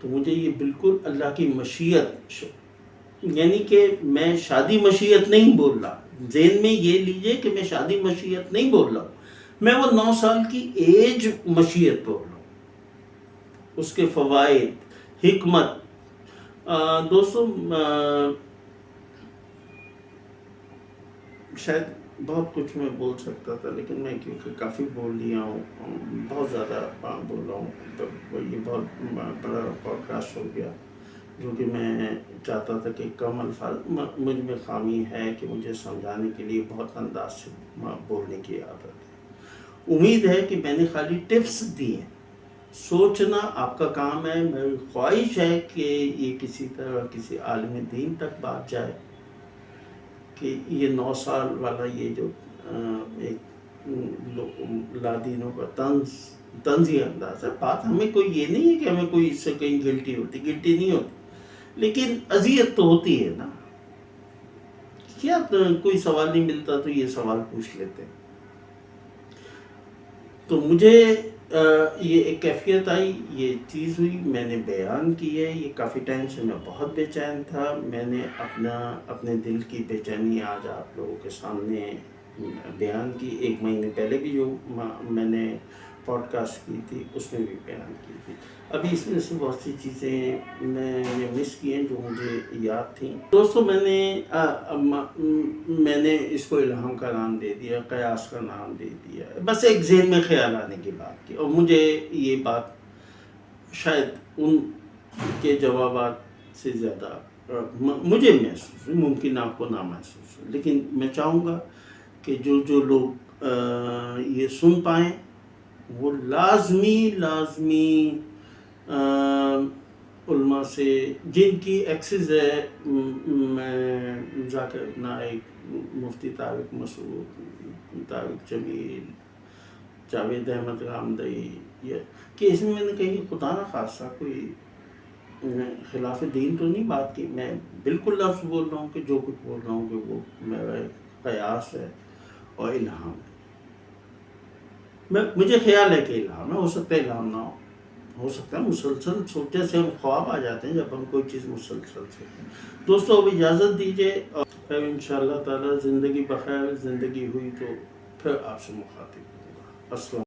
تو مجھے یہ بالکل اللہ کی مشیت، یعنی کہ میں شادی مشیت نہیں بول رہا، ذہن میں یہ لیجئے کہ میں شادی مشیت نہیں بول رہا ہوں، میں وہ 9 سال کی ایج مشیت بول رہا ہوں، اس کے فوائد، حکمت. دوستو شاید بہت کچھ میں بول سکتا تھا، لیکن میں کیونکہ کافی بول لیا ہوں، بہت زیادہ بول رہا ہوں، تو یہ بہت بڑا پوڈ کاسٹ ہو گیا، جو کہ میں چاہتا تھا کہ کم الفاظ، مجھ میں خامی ہے کہ مجھے سمجھانے کے لیے بہت انداز سے بولنے کی عادت ہے. امید ہے کہ میں نے خالی ٹپس دی ہیں، سوچنا آپ کا کام ہے. میری خواہش ہے کہ یہ کسی طرح کسی عالم دین تک بات جائے کہ یہ 9 سال والا یہ جو ایک لادینوں کا طنزی انداز ہے. بات ہمیں کوئی یہ نہیں ہے کہ ہمیں کوئی اس سے کہیں گلٹی نہیں ہوتی، لیکن اذیت تو ہوتی ہے نا. کیا کوئی سوال نہیں ملتا تو یہ سوال پوچھ لیتے ہیں. تو مجھے یہ ایک کیفیت آئی، یہ چیز ہوئی، میں نے بیان کی ہے. یہ کافی ٹائم سے میں بہت بے چین تھا. میں نے اپنے دل کی بے چینی آج آپ لوگوں کے سامنے بیان کی. 1 مہینے پہلے بھی جو میں نے پوڈ کاسٹ کی تھی اس میں بھی بیان کی تھی. ابھی اس میں سے بہت سی چیزیں میں نے مس کی ہیں جو مجھے یاد تھیں. دوستو میں نے اس کو الہام کا نام دے دیا, قیاس کا نام دے دیا, بس ایک ذہن میں خیال آنے کی بات کی, اور مجھے یہ بات شاید ان کے جوابات سے زیادہ مجھے محسوس ہے, ممکن آپ کو نہ محسوس ہو, لیکن میں چاہوں گا کہ جو لوگ یہ سن پائیں وہ لازمی علماء سے جن کی ایکسس ہے, میں ذاکر نائک, مفتی طارق مسعود, طارق جمیل, جاوید احمد رامدئی, کہ اس میں نے کہیں خدا نہ خاصہ کوئی خلاف دین تو نہیں بات کی. میں بالکل لفظ بول رہا ہوں کہ جو کچھ بول رہا ہوں کہ وہ میرا قیاس ہے اور الہام ہے. مجھے خیال ہے کہ الہام ہے, ہو سکتا ہے الہام نہ ہو سکتا ہے مسلسل سوچنے سے ہم خواب آ جاتے ہیں جب ہم کوئی چیز مسلسل سے. دوستو اب اجازت دیجیے, اور پھر انشاءاللہ تعالی زندگی بخیر, زندگی ہوئی تو پھر آپ سے مخاطب ہوں گا. السلام.